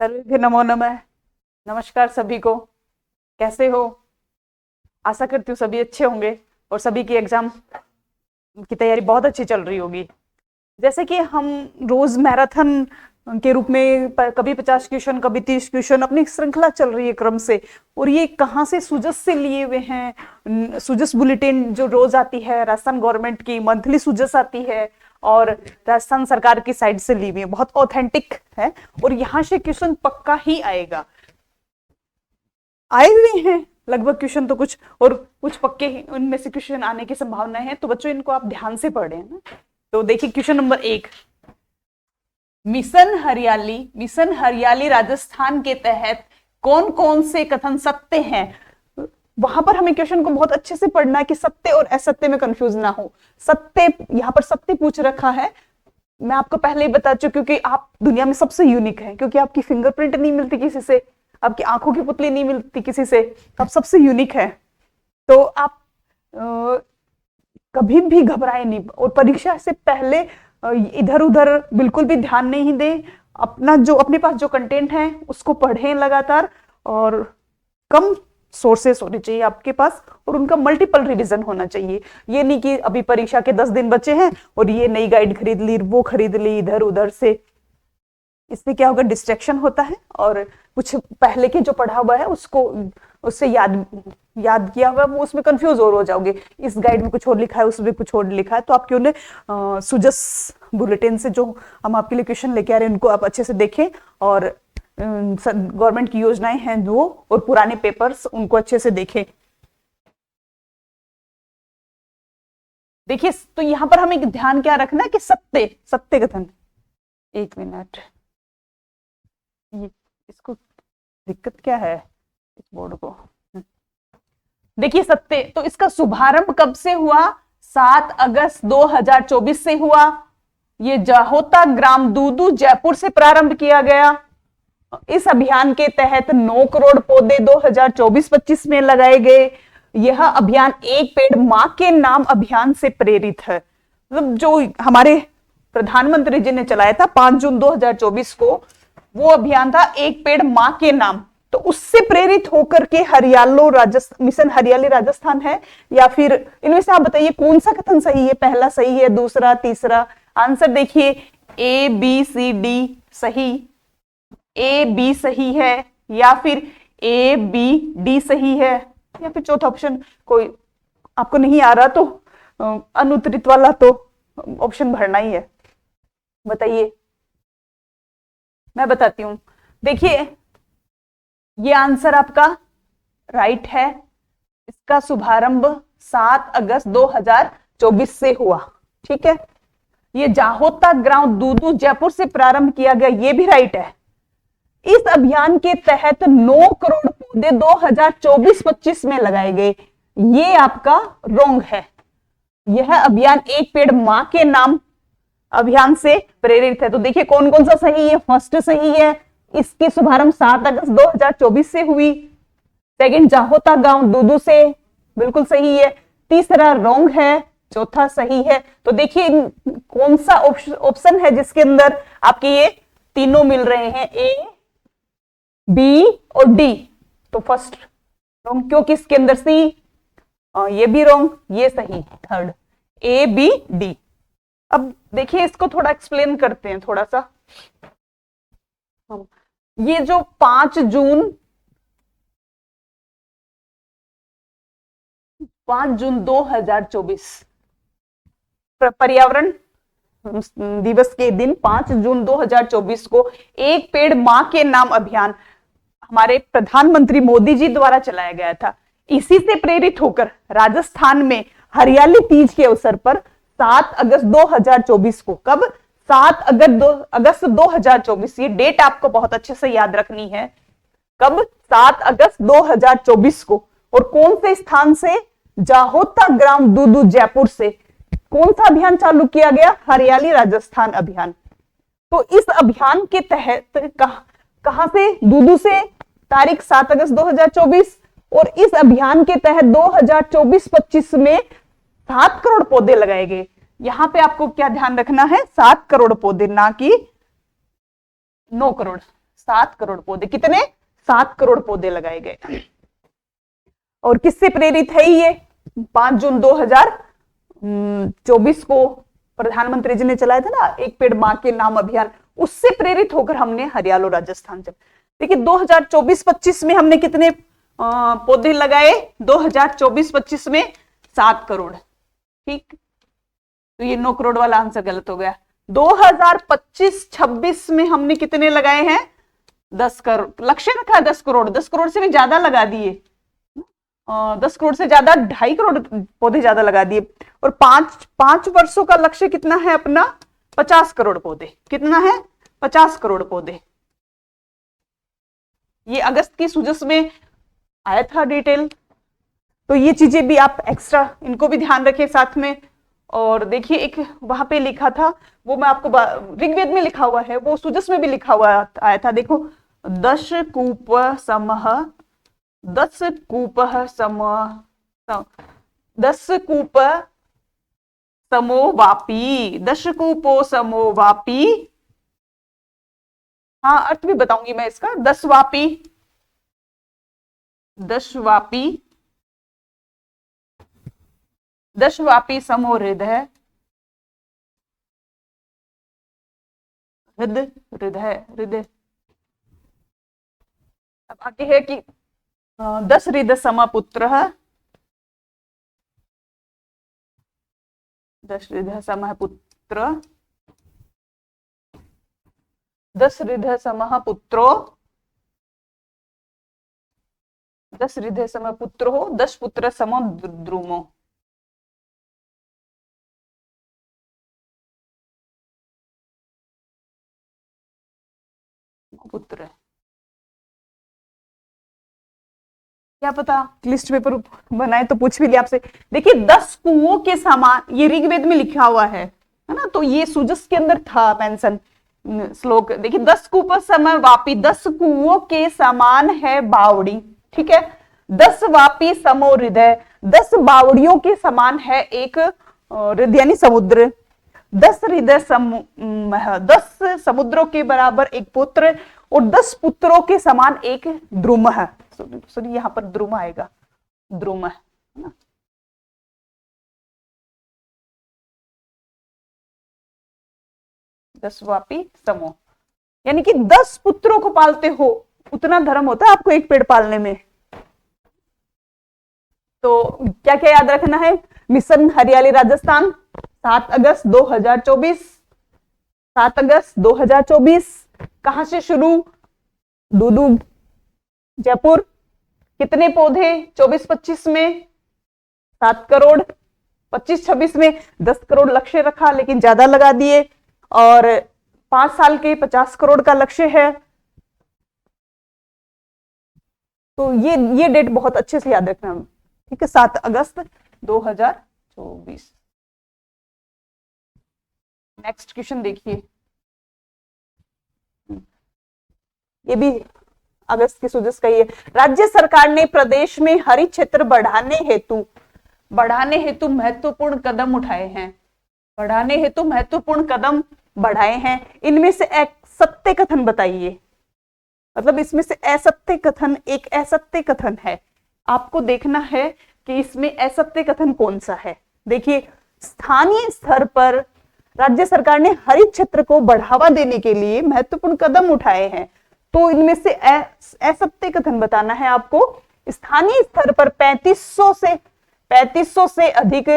सर्वे नमो नमः। नमस्कार सभी को, कैसे हो? आशा करती हूँ सभी अच्छे होंगे और सभी की एग्जाम की तैयारी बहुत अच्छी चल रही होगी। जैसे कि हम रोज मैराथन के रूप में कभी 50 क्वेश्चन कभी 30 क्वेश्चन अपनी श्रृंखला चल रही है क्रम से, और ये कहाँ से सुजस से लिए हुए हैं। सुजस बुलेटिन जो रोज आती है, राजस्थान गवर्नमेंट की मंथली सुजस आती है और राजस्थान सरकार की साइड से ली हुई है, बहुत ऑथेंटिक है और यहाँ से क्वेश्चन पक्का ही आएगा। आए हुए हैं लगभग क्वेश्चन तो कुछ, और कुछ पक्के हैं, उनमें से क्वेश्चन आने की संभावना है। तो बच्चों इनको आप ध्यान से पढ़े ना। तो देखिए क्वेश्चन नंबर 1, मिशन हरियाली राजस्थान के तहत कौन कौन से कथन सत्य हैं। वहां पर हमें क्वेश्चन को बहुत अच्छे से पढ़ना है कि सत्य और असत्य में कंफ्यूज ना हो। सत्य, यहाँ पर सत्य पूछ रखा है, मैं आपको पहले ही बता चुकी हूँ कि आप दुनिया में सबसे यूनिक हैं, क्योंकि आपकी फिंगरप्रिंट नहीं मिलती किसी से, आपकी आंखों की पुतली नहीं मिलती किसी से, आप सबसे यूनिक है। तो आप कभी भी घबराए नहीं और परीक्षा से पहले इधर उधर बिल्कुल भी ध्यान नहीं दें। अपने पास जो कंटेंट है उसको पढ़ें लगातार, और कम सोर्सेस होने चाहिए आपके पास और उनका मल्टीपल रिवीजन होना चाहिए। ये नहीं कि अभी परीक्षा के 10 दिन बचे हैं और ये नई गाइड खरीद ली, वो खरीद ली इधर उधर से। इससे क्या होगा, डिस्ट्रैक्शन होता है और कुछ पहले के जो पढ़ा हुआ है उससे याद किया हुआ वो उसमें कंफ्यूज और हो जाओगे। इस गाइड में कुछ और लिखा है, उसमें कुछ और लिखा है। तो आप क्यों ने सुजस बुलेटिन से जो हम आपके लिए क्वेश्चन लेके आ रहे हैं उनको आप अच्छे से देखें, और गवर्नमेंट की योजनाएं हैं वो और पुराने पेपर्स उनको अच्छे से देखें। देखिए तो यहां पर हमें ध्यान क्या रखना है कि सत्य कथन। एक मिनट, ये इसको दिक्कत क्या है इस बोर्ड को। देखिए सत्य, तो इसका शुभारंभ कब से हुआ? 7 अगस्त 2024 से हुआ। ये जाहोता ग्राम दूदू जयपुर से प्रारंभ किया गया। इस अभियान के तहत 9 करोड़ पौधे 2024-25 में लगाए गए। यह अभियान एक पेड़ मां के नाम अभियान से प्रेरित है। मतलब जो हमारे प्रधानमंत्री जी ने चलाया था 5 जून 2024 को, वो अभियान था एक पेड़ मां के नाम। तो उससे प्रेरित होकर के मिशन हरियाली राजस्थान है, या फिर इनमें से आप बताइए कौन सा कथन सही है? पहला सही है, दूसरा, तीसरा? आंसर देखिए ए बी सी डी सही, ए बी सही है, या फिर ए बी डी सही है, या फिर चौथा ऑप्शन कोई आपको नहीं आ रहा तो अनुत्तरित वाला तो ऑप्शन भरना ही है। बताइए, मैं बताती हूं। देखिए ये आंसर आपका राइट है। इसका शुभारंभ 7 अगस्त 2024 से हुआ। ठीक है, ये जाहोता ग्राम दूदू जयपुर से प्रारंभ किया गया, ये भी राइट है। इस अभियान के तहत 9 करोड़ पौधे 2024-25 में लगाए गए, ये आपका रॉन्ग है। यह अभियान एक पेड़ मां के नाम अभियान से प्रेरित है। तो देखिए कौन कौन सा सही है। फर्स्ट सही है, इसकी शुभारंभ 7 अगस्त 2024 से हुई। सेकंड जाहोता गांव दूदू से, बिल्कुल सही है। तीसरा रॉन्ग है, चौथा सही है। तो देखिए कौन सा ऑप्शन है जिसके अंदर आपके ये तीनों मिल रहे हैं, ए बी और डी। तो फर्स्ट रॉन्ग, क्योंकि इसके अंदर सी, ये भी रॉन्ग, ये सही, थर्ड ए बी डी। अब देखिए इसको थोड़ा एक्सप्लेन करते हैं थोड़ा सा। ये जो 5 जून 2024 पर्यावरण दिवस के दिन 5 जून 2024 को एक पेड़ मां के नाम अभियान हमारे प्रधानमंत्री मोदी जी द्वारा चलाया गया था। इसी से प्रेरित होकर राजस्थान में हरियाली तीज के अवसर पर 7 अगस्त 2024 को, कब? 7 अगस्त 2024, ये डेट आपको बहुत अच्छे से याद रखनी है। कब? 7 अगस्त 2024 को। और कौन से स्थान से? जाहोता ग्राम दूदू जयपुर से। कौन सा अभियान चालू किया गया? हरियाली राजस्थान अभियान। तो इस अभियान के तहत कहां से? दूदू से, तारीख 7 अगस्त 2024। और इस अभियान के तहत 2024-25 में 7 करोड़ पौधे लगाए गए। यहां पे आपको क्या ध्यान रखना है? 7 करोड़ पौधे, ना कि 9 करोड़। 7 करोड़ पौधे, कितने? 7 करोड़ पौधे लगाए गए। और किससे प्रेरित है ये? 5 जून 2024 को प्रधानमंत्री जी ने चलाया था ना एक पेड़ मां के नाम अभियान, उससे प्रेरित होकर हमने हरियाणा राजस्थान जब देखिए 2024-25 में हमने कितने पौधे लगाए? 2024-25 में 7 करोड़। ठीक, तो ये 9 करोड़ वाला आंसर गलत हो गया। 2025-26 में हमने कितने लगाए हैं? 10 करोड़ लक्ष्य रखा है। 10 करोड़, 10 करोड़ से भी ज्यादा लगा दिए, 10 करोड़ से ज्यादा 2.5 करोड़ पौधे ज्यादा लगा दिए। और 5 वर्षों का लक्ष्य कितना है अपना? 50 करोड़ पौधे। कितना है? 50 करोड़ पौधे। ये अगस्त की सुजस में आया था डिटेल, तो ये चीजें भी आप एक्स्ट्रा इनको भी ध्यान रखें साथ में। और देखिए एक वहां पे लिखा था, वो मैं आपको ऋग्वेद में लिखा हुआ है, वो सुजस में भी लिखा हुआ आया था। देखो 10 कूप समह 10 कूप समोवापी 10 कूपो समोवापी। हाँ अर्थ भी बताऊंगी मैं इसका। 10 वापी 10 वापी समो हृदय हृदय। अब आगे है कि 10 हृदय सम पुत्र 10 हृदय सम पुत्र 10 हृदय सम पुत्रो 10 हृदय सम पुत्रो 10 पुत्र सम द्रुमो। पुत्र क्या पता लिस्ट पेपर बनाए तो पूछ भी लिया आपसे। देखिए 10 कुओं के समान, ये ऋग्वेद में लिखा हुआ है ना, तो ये सुजस के अंदर था मेंशन श्लोक। देखिए 10 कूप समय वापी 10 कुओं के समान है बावड़ी। ठीक है, 10 वापी समो हृदय 10 बावड़ियों के समान है एक हृदय यानी समुद्र। 10 हृदय 10 समुद्रों के बराबर एक पुत्र और 10 पुत्रों के समान एक द्रुम है। सॉरी यहां पर द्रुम आएगा, द्रुम है ना। दस वापी समो यानी कि 10 पुत्रों को पालते हो उतना धर्म होता है आपको एक पेड़ पालने में। तो क्या क्या याद रखना है? मिशन हरियाली राजस्थान 7 अगस्त 2024 7 अगस्त 2024। कहां से शुरू? दूदू जयपुर। कितने पौधे 24-25 में? 7 करोड़। 25-26 में 10 करोड़ लक्ष्य रखा लेकिन ज्यादा लगा दिए। और 5 साल के 50 करोड़ का लक्ष्य है। तो ये डेट बहुत अच्छे से याद रखना। ठीक है, 7 अगस्त 2024। नेक्स्ट क्वेश्चन देखिए, ये भी अगस्त की सुजस का ही है। राज्य सरकार ने प्रदेश में हरित क्षेत्र बढ़ाने हेतु महत्वपूर्ण कदम उठाए हैं। बढ़ाने हेतु महत्वपूर्ण कदम बढ़ाए हैं। इनमें से एक सत्य कथन बताइए। मतलब इसमें से असत्य कथन, एक असत्य कथन है, आपको देखना है कि इसमें असत्य कथन कौन सा है। देखिए स्थानीय स्तर पर राज्य सरकार ने हरित क्षेत्र को बढ़ावा देने के लिए महत्वपूर्ण कदम उठाए हैं। तो इनमें से असत्य कथन बताना है आपको। स्थानीय स्तर पर 3500 से अधिक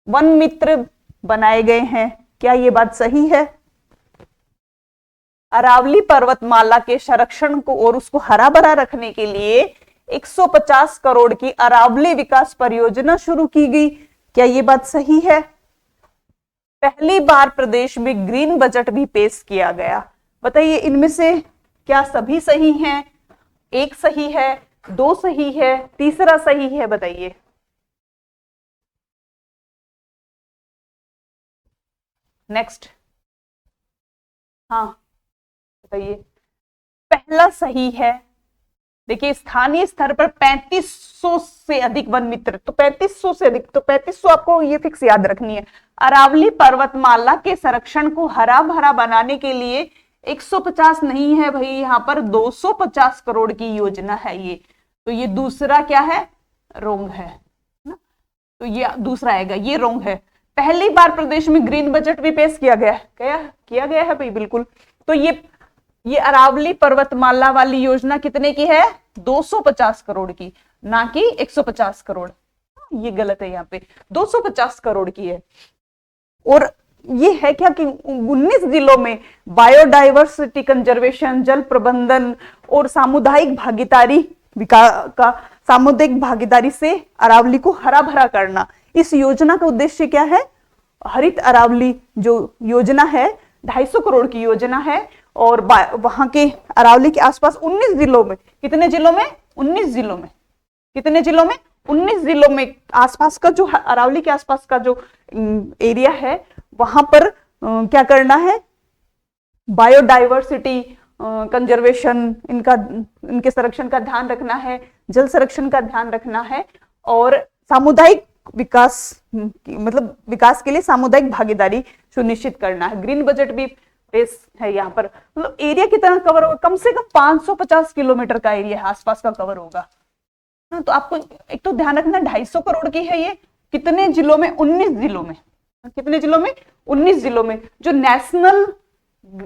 वन मित्र बनाए गए हैं। क्या ये बात सही है? अरावली पर्वतमाला के संरक्षण को और उसको हरा भरा रखने के लिए 150 करोड़ की अरावली विकास परियोजना शुरू की गई। क्या ये बात सही है? पहली बार प्रदेश में ग्रीन बजट भी पेश किया गया। बताइए इनमें से क्या सभी सही हैं? एक सही है, 2 सही है, तीसरा सही है, बताइए। नेक्स्ट, हाँ बताइए। पहला सही है। देखिए स्थानीय स्तर पर 3500 से अधिक वन मित्र, तो 3500 से अधिक, तो 3500 आपको ये फिक्स याद रखनी है। अरावली पर्वतमाला के संरक्षण को हरा भरा बनाने के लिए 150 नहीं है भाई, यहाँ पर 250 करोड़ की योजना है ये। तो ये दूसरा क्या है, रोंग है ना, तो ये दूसरा आएगा, ये रोंग है। पहली बार प्रदेश में ग्रीन बजट भी पेश किया गया है, किया गया है भाई, बिल्कुल। तो ये अरावली पर्वतमाला वाली योजना कितने की है, 250 करोड़ की, ना कि 150 करोड़। ये गलत है, यहाँ पे 250 करोड़ की है। और ये है क्या कि 19 जिलों में बायोडाइवर्सिटी कंजर्वेशन, जल प्रबंधन और सामुदायिक भागीदारी से अरावली को हरा भरा करना। इस योजना का उद्देश्य क्या है, हरित अरावली जो योजना है 250 करोड़ की योजना है, और वहां के अरावली के आसपास 19 जिलों में, कितने जिलों में, 19 जिलों में, कितने जिलों में, 19 जिलों में आसपास का जो अरावली के आसपास का जो एरिया है वहां पर क्या करना है, बायोडाइवर्सिटी कंजर्वेशन, इनके संरक्षण का ध्यान रखना है, जल संरक्षण का ध्यान रखना है, और सामुदायिक विकास, मतलब विकास के लिए सामुदायिक भागीदारी सुनिश्चित करना है। ग्रीन बजट भी पेश है यहाँ पर। मतलब एरिया कितना कवर होगा, कम से कम 550 किलोमीटर का एरिया आसपास का कवर होगा। तो आपको एक तो ध्यान रखना 250 करोड़ की है ये, कितने जिलों में, 19 जिलों में, कितने जिलों में, 19 जिलों में। जो national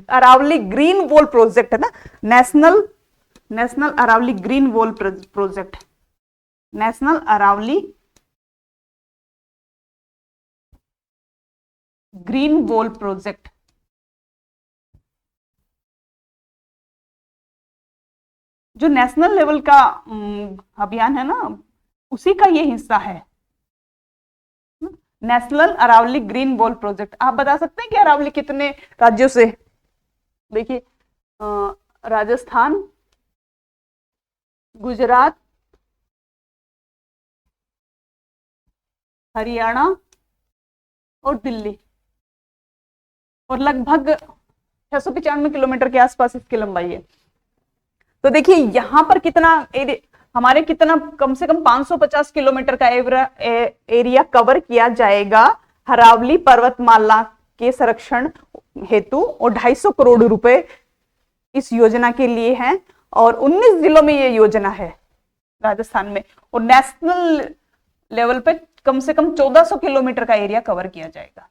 Aravalli green wall project है ना, national Aravalli green wall project, national Aravalli green wall project, जो नेशनल लेवल का अभियान है ना, उसी का ये हिस्सा है, national Aravalli green wall project. आप बता सकते हैं कि अरावली कितने राज्यों से, देखिए राजस्थान, गुजरात, हरियाणा और दिल्ली, और लगभग 695 किलोमीटर के आसपास इसकी लंबाई है। तो देखिए यहां पर कितना हमारे कितना, कम से कम 550 किलोमीटर का एरिया कवर किया जाएगा अरावली पर्वतमाला के संरक्षण हेतु, और 250 करोड़ रुपए इस योजना के लिए हैं, और 19 जिलों में ये योजना है राजस्थान में, और नेशनल लेवल पे कम से कम 1400 किलोमीटर का एरिया कवर किया जाएगा।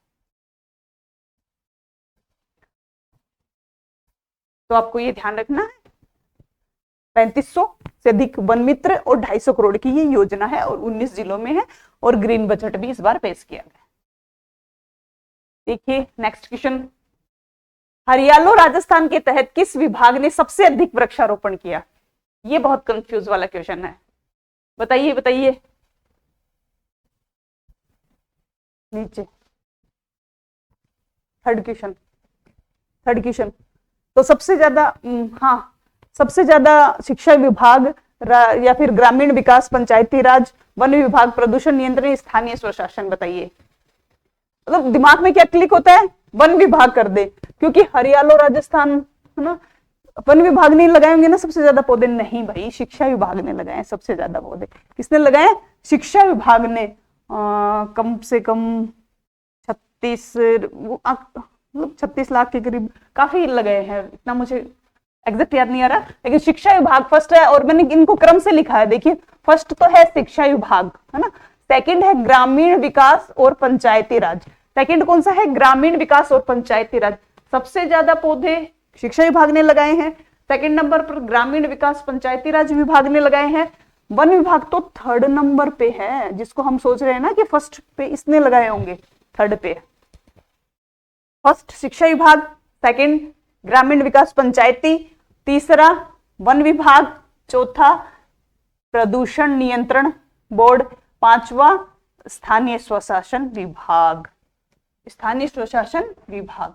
तो आपको ये ध्यान रखना है, 3500 से अधिक वन मित्र और 250 करोड़ की ये योजना है, और 19 जिलों में है, और ग्रीन बजट भी इस बार पेश किया गया। देखिए नेक्स्ट क्वेश्चन, हरियालो राजस्थान के तहत किस विभाग ने सबसे अधिक वृक्षारोपण किया? ये बहुत कंफ्यूज वाला क्वेश्चन है, बताइए बताइए, नीचे थर्ड क्वेश्चन। तो सबसे ज्यादा, हाँ, सबसे ज्यादा शिक्षा विभाग या फिर ग्रामीण विकास, पंचायती राज, वन विभाग, प्रदूषण नियंत्रण, स्थानीय स्वशासन, बताइए। मतलब दिमाग में क्या क्लिक होता है, वन विभाग कर दे, क्योंकि हरियालो राजस्थान है ना, वन विभाग नहीं लगाएंगे ना सबसे ज्यादा पौधे, नहीं भाई, शिक्षा विभाग ने लगाए सबसे ज्यादा पौधे। किसने लगाए? शिक्षा विभाग ने। कम से कम 36 लाख के करीब काफी लगाए हैं, इतना मुझे एग्जैक्ट याद नहीं आ रहा, लेकिन शिक्षा विभाग फर्स्ट है, और मैंने इनको क्रम से लिखा है। देखिए फर्स्ट तो है शिक्षा विभाग, है ना, सेकंड है ग्रामीण विकास और पंचायती राज। सेकंड कौन सा है? ग्रामीण विकास और पंचायती राज। सबसे ज्यादा पौधे शिक्षा विभाग ने लगाए हैं, सेकंड नंबर पर ग्रामीण विकास पंचायती राज विभाग ने लगाए हैं। वन विभाग तो थर्ड नंबर पे है, जिसको हम सोच रहे हैं ना कि फर्स्ट पे इसने लगाए होंगे, थर्ड पे। फर्स्ट शिक्षा विभाग, सेकंड ग्रामीण विकास पंचायती, तीसरा वन विभाग, चौथा प्रदूषण नियंत्रण बोर्ड, पांचवा स्थानीय स्वशासन विभाग। स्थानीय स्वशासन विभाग।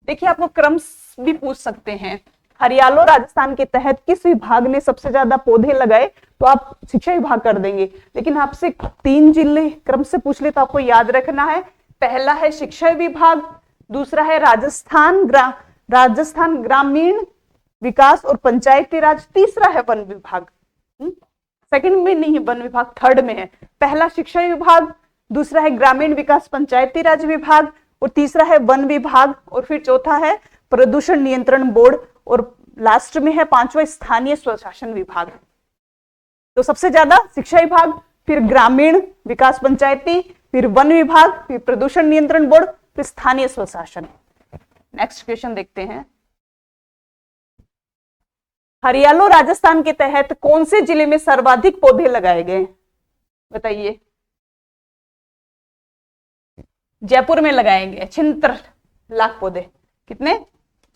देखिए आपको क्रम भी पूछ सकते हैं, हरियालो राजस्थान के तहत किस विभाग ने सबसे ज्यादा पौधे लगाए, तो आप शिक्षा विभाग कर देंगे। लेकिन आपसे 3 जिले क्रम से पूछ ले तो आपको याद रखना है, पहला है शिक्षा विभाग, दूसरा है राजस्थान ग्रामीण विकास और पंचायती राज, तीसरा है वन विभाग। सेकंड में नहीं है वन विभाग, थर्ड में है। पहला शिक्षा विभाग, दूसरा है ग्रामीण विकास पंचायती राज विभाग, और तीसरा है वन विभाग, और फिर चौथा है प्रदूषण नियंत्रण बोर्ड, और लास्ट में है पांचवा स्थानीय स्वशासन विभाग। तो सबसे ज्यादा शिक्षा विभाग, फिर ग्रामीण विकास पंचायती, फिर वन विभाग, फिर प्रदूषण नियंत्रण बोर्ड, फिर स्थानीय स्वशासन। नेक्स्ट क्वेश्चन देखते हैं। हरियालो राजस्थान के तहत कौन से जिले में सर्वाधिक पौधे लगाए गए? बताइए। जयपुर में लगाए गए 76 लाख पौधे। कितने?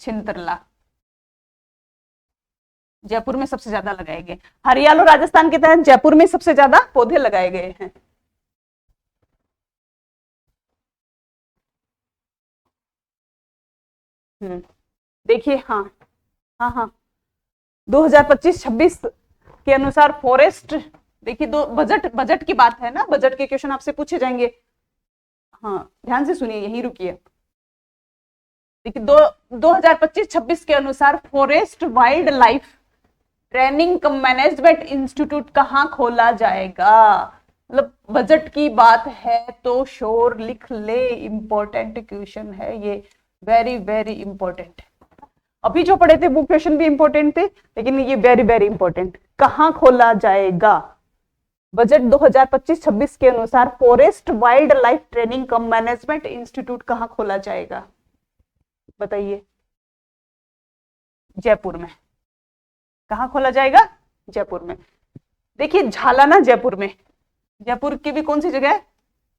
76 लाख। जयपुर में सबसे ज्यादा लगाए गए। हरियालो राजस्थान के तहत जयपुर में सबसे ज्यादा पौधे लगाए गए हैं। देखिए, हाँ हाँ हाँ, 2025-26 के अनुसार फॉरेस्ट, देखिए दो बजट बजट की बात है ना, बजट के क्वेश्चन आपसे पूछे जाएंगे। हाँ, ध्यान से सुनिए, यहीं रुकिए। देखिए 2025-26 के अनुसार फॉरेस्ट वाइल्ड लाइफ ट्रेनिंग कम मैनेजमेंट इंस्टीट्यूट कहाँ खोला जाएगा? मतलब बजट की बात है तो शोर लिख ले, इंपॉर्टेंट क्वेश्चन है ये, वेरी वेरी इंपॉर्टेंट। अभी जो पढ़े थे वो क्वेश्चन भी इंपॉर्टेंट थे, लेकिन ये वेरी वेरी इंपॉर्टेंट। कहाँ खोला जाएगा? बजट 2025-26 के अनुसार फॉरेस्ट वाइल्ड लाइफ ट्रेनिंग कम मैनेजमेंट इंस्टीट्यूट कहाँ खोला जाएगा? बताइए। जयपुर में। कहाँ खोला जाएगा? जयपुर में। देखिए झालाना जयपुर में, जयपुर की भी कौन सी जगह है?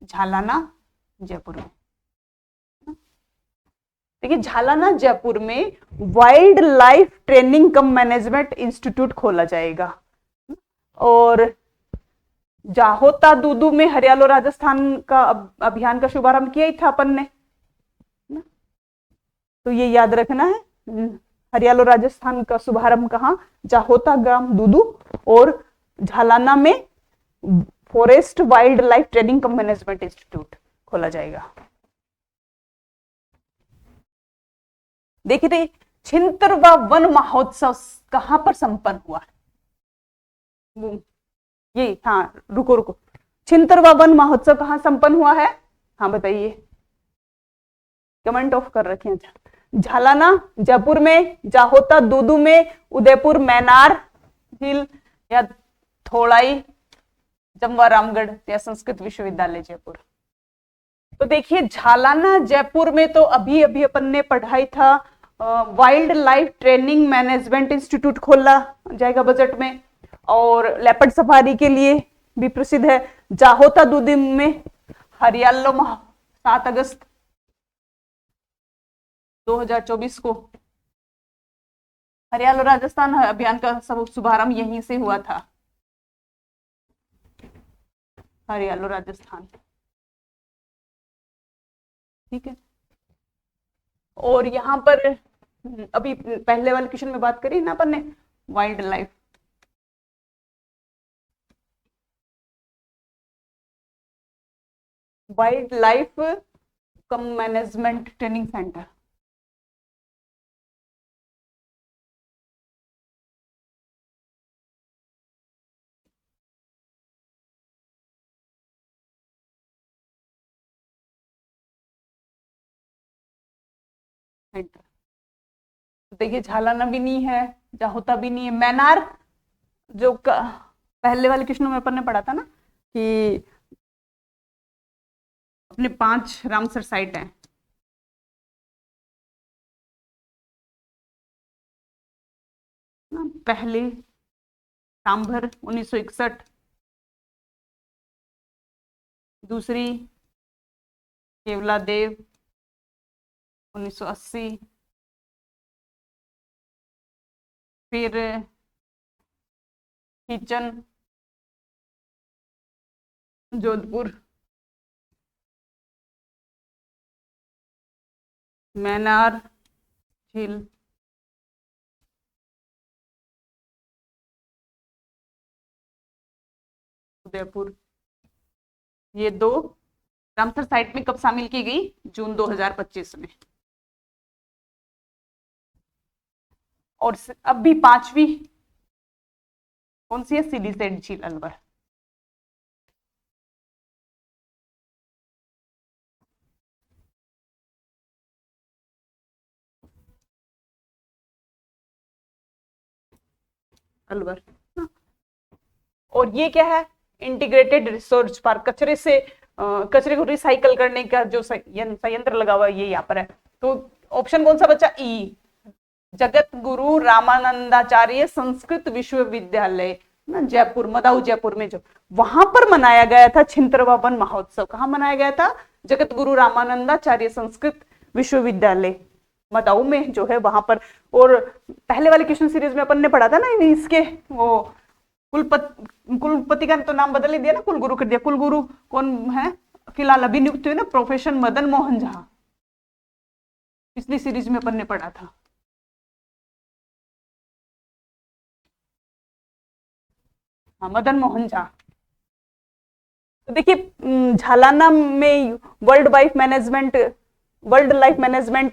झालाना जयपुर में। देखिए झालाना जयपुर में वाइल्ड लाइफ ट्रेनिंग कम मैनेजमेंट इंस्टीट्यूट खोला जाएगा। और जाहोता दूदू में हरियालो राजस्थान का अभियान का शुभारंभ किया ही था अपन ने, तो ये याद रखना है। हरियालो राजस्थान का शुभारंभ कहाँ? जाहोता ग्राम दूदू और झालाना में फॉरेस्ट वाइल्ड लाइफ ट्रेनिंग कम मैनेजमेंट इंस्टीट्यूट खोला जाएगा। देखिए 76वां वन महोत्सव कहां पर संपन्न हुआ? ये, हाँ रुको रुको, 76वां वन महोत्सव कहां संपन्न हुआ है? हाँ बताइए, कमेंट ऑफ कर रखे हैं। झालाना जयपुर में, जाहोता दूदू में, उदयपुर मैनार झील, या थोड़ाई जमवारामगढ़, या संस्कृत विश्वविद्यालय जयपुर। तो देखिए झालाना जयपुर में तो अभी अभी अपन ने पढ़ाई था, wild life training management institute खोला जाएगा बजट में, और लेपर्ड सफारी के लिए भी प्रसिद्ध है। जाहोता दूदी में हरियालो 7 अगस्त 2024 को हरियालो राजस्थान अभियान का शुभारंभ यहीं से हुआ था, हरियालो राजस्थान। ठीक है। और यहाँ पर अभी पहले वाले क्वेश्चन में बात करी ना अपन ने, वाइल्ड लाइफ, वाइल्ड लाइफ कम मैनेजमेंट ट्रेनिंग सेंटर। देखिए झालाना भी नहीं है, जाहोता भी नहीं है, मैनार जो पहले वाले क्वेश्चन में अपन ने पढ़ा था ना कि अपने 5 रामसर साइट हैं, पहले सांभर 1961, दूसरी केवलादेव 1980, फिर किचन जोधपुर, मैनार झील उदयपुर। ये 2 रामसर साइट में कब शामिल की गई? जून 2025 में। और अब भी 5वीं कौन सी है? सिलीसेट झील अलवर। अलवर। और ये क्या है, इंटीग्रेटेड रिसोर्स पार्क, कचरे को रिसाइकल करने का जो संयंत्र लगा हुआ है ये यहाँ पर है। तो ऑप्शन कौन सा बचा, ई, जगत गुरु रामानंदाचार्य संस्कृत विश्वविद्यालय ना, जयपुर, मदाऊ जयपुर में, जो वहां पर मनाया गया था छिंतरवा वन महोत्सव। कहाँ मनाया गया था, जगत गुरु रामानंदाचार्य संस्कृत विश्वविद्यालय मदाऊ में जो है वहां पर। और पहले वाले क्वेश्चन सीरीज में अपन ने पढ़ा था ना इसके, वो कुलपति का तो नाम बदल ही दिया ना, कुलगुरु कर दिया। कुलगुरु कौन है फिलहाल अभी नियुक्त हुए ना, प्रोफेसर मदन मोहन झा, पिछली सीरीज में अपन ने पढ़ा था। हाँ, मदन मोहन झा। तो देखिए झालाना में world life management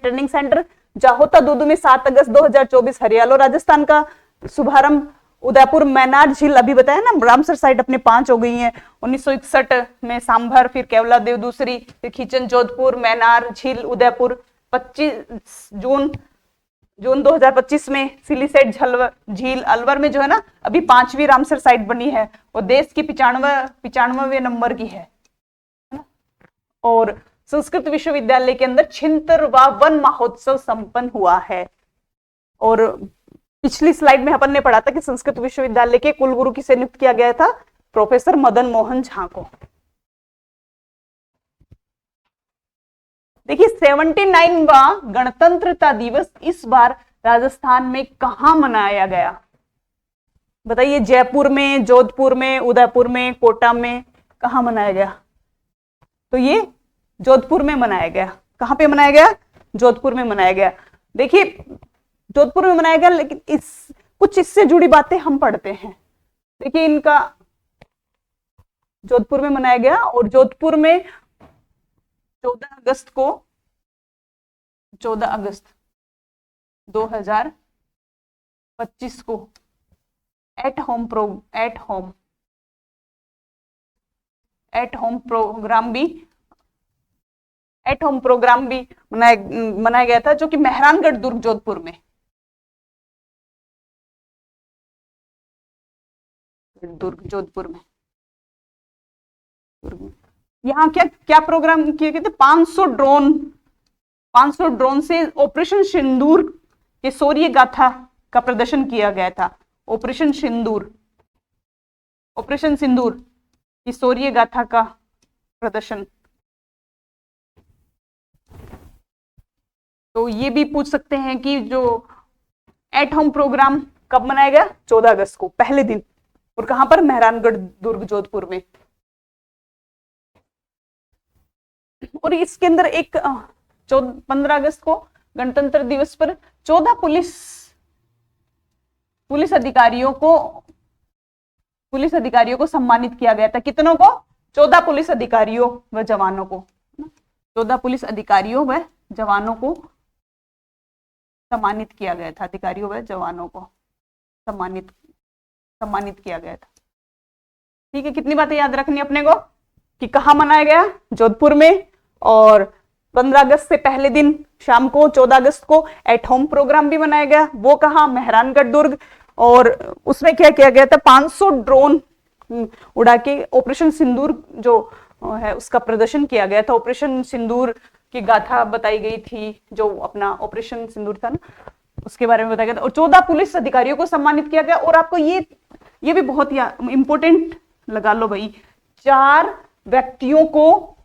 training centre, Jahota Dudu में 7 अगस्त 2024 हरियाणा राजस्थान का शुभारंभ। उदयपुर मैनार झील, अभी बताया ना, रामसर साइट अपने 5 हो गई हैं। 1961 में सांभर, फिर केवला देव दूसरी, फिर खींचन जोधपुर, मैनार झील उदयपुर। 25 जून 2025 में सिलीसेट झील अलवर में जो है ना, अभी 5वीं रामसर साइट बनी है, वो देश की 95वें नंबर की है ना। और संस्कृत विश्वविद्यालय के अंदर छिंतरवा वन महोत्सव संपन्न हुआ है। और पिछली स्लाइड में अपन ने पढ़ा था कि संस्कृत विश्वविद्यालय के कुलगुरु किसे नियुक्त किया गया था, प्रोफेसर मदन मोहन झा को। देखिए 79वां गणतंत्रता दिवस इस बार राजस्थान में कहां मनाया गया, बताइए, जयपुर में, जोधपुर में, उदयपुर में, कोटा में, कहां मनाया गया। तो ये जोधपुर में मनाया गया। कहां पे मनाया गया, जोधपुर में मनाया गया। देखिए जोधपुर में मनाया गया, लेकिन कुछ इससे जुड़ी बातें हम पढ़ते हैं। देखिए इनका जोधपुर में मनाया गया, और जोधपुर में 14 अगस्त 2025 को एट होम प्रोग्राम भी मनाया गया था, जो कि मेहरानगढ़ दुर्ग जोधपुर में, जोधपुर में यहाँ क्या प्रोग्राम किए गए थे, 500 ड्रोन से ऑपरेशन सिंदूर के शौर्य गाथा का प्रदर्शन किया गया था। ऑपरेशन सिंदूर की शौर्य गाथा का प्रदर्शन। तो ये भी पूछ सकते हैं कि जो एट होम प्रोग्राम कब मनाया गया, 14 अगस्त को, पहले दिन, और कहां पर, मेहरानगढ़ दुर्ग जोधपुर में। और इसके अंदर एक 15 अगस्त को गणतंत्र दिवस पर 14 पुलिस अधिकारियों को सम्मानित किया गया था। कितनों को, 14 पुलिस अधिकारियों व जवानों को, 14 पुलिस अधिकारियों व जवानों को सम्मानित किया गया था। अधिकारियों व जवानों को सम्मानित किया गया था। ठीक है, कितनी बातें याद रखनी अपने को, कि कहां मनाया गया, जोधपुर में, और 15 अगस्त से पहले दिन शाम को 14 अगस्त को एट होम प्रोग्राम भी मनाया गया, वो कहां, मेहरानगढ़ दुर्ग। और उसमें क्या किया गया था, 500 ड्रोन उड़ा के ऑपरेशन सिंदूर जो है उसका प्रदर्शन किया गया था। ऑपरेशन सिंदूर की गाथा बताई गई थी, जो अपना ऑपरेशन सिंदूर था ना, उसके बारे में बताया गया था। और 14 पुलिस अधिकारियों को सम्मानित किया गया। और आपको ये भी बहुत इंपॉर्टेंट लगा लो भाई, 4 व्यक्तियों को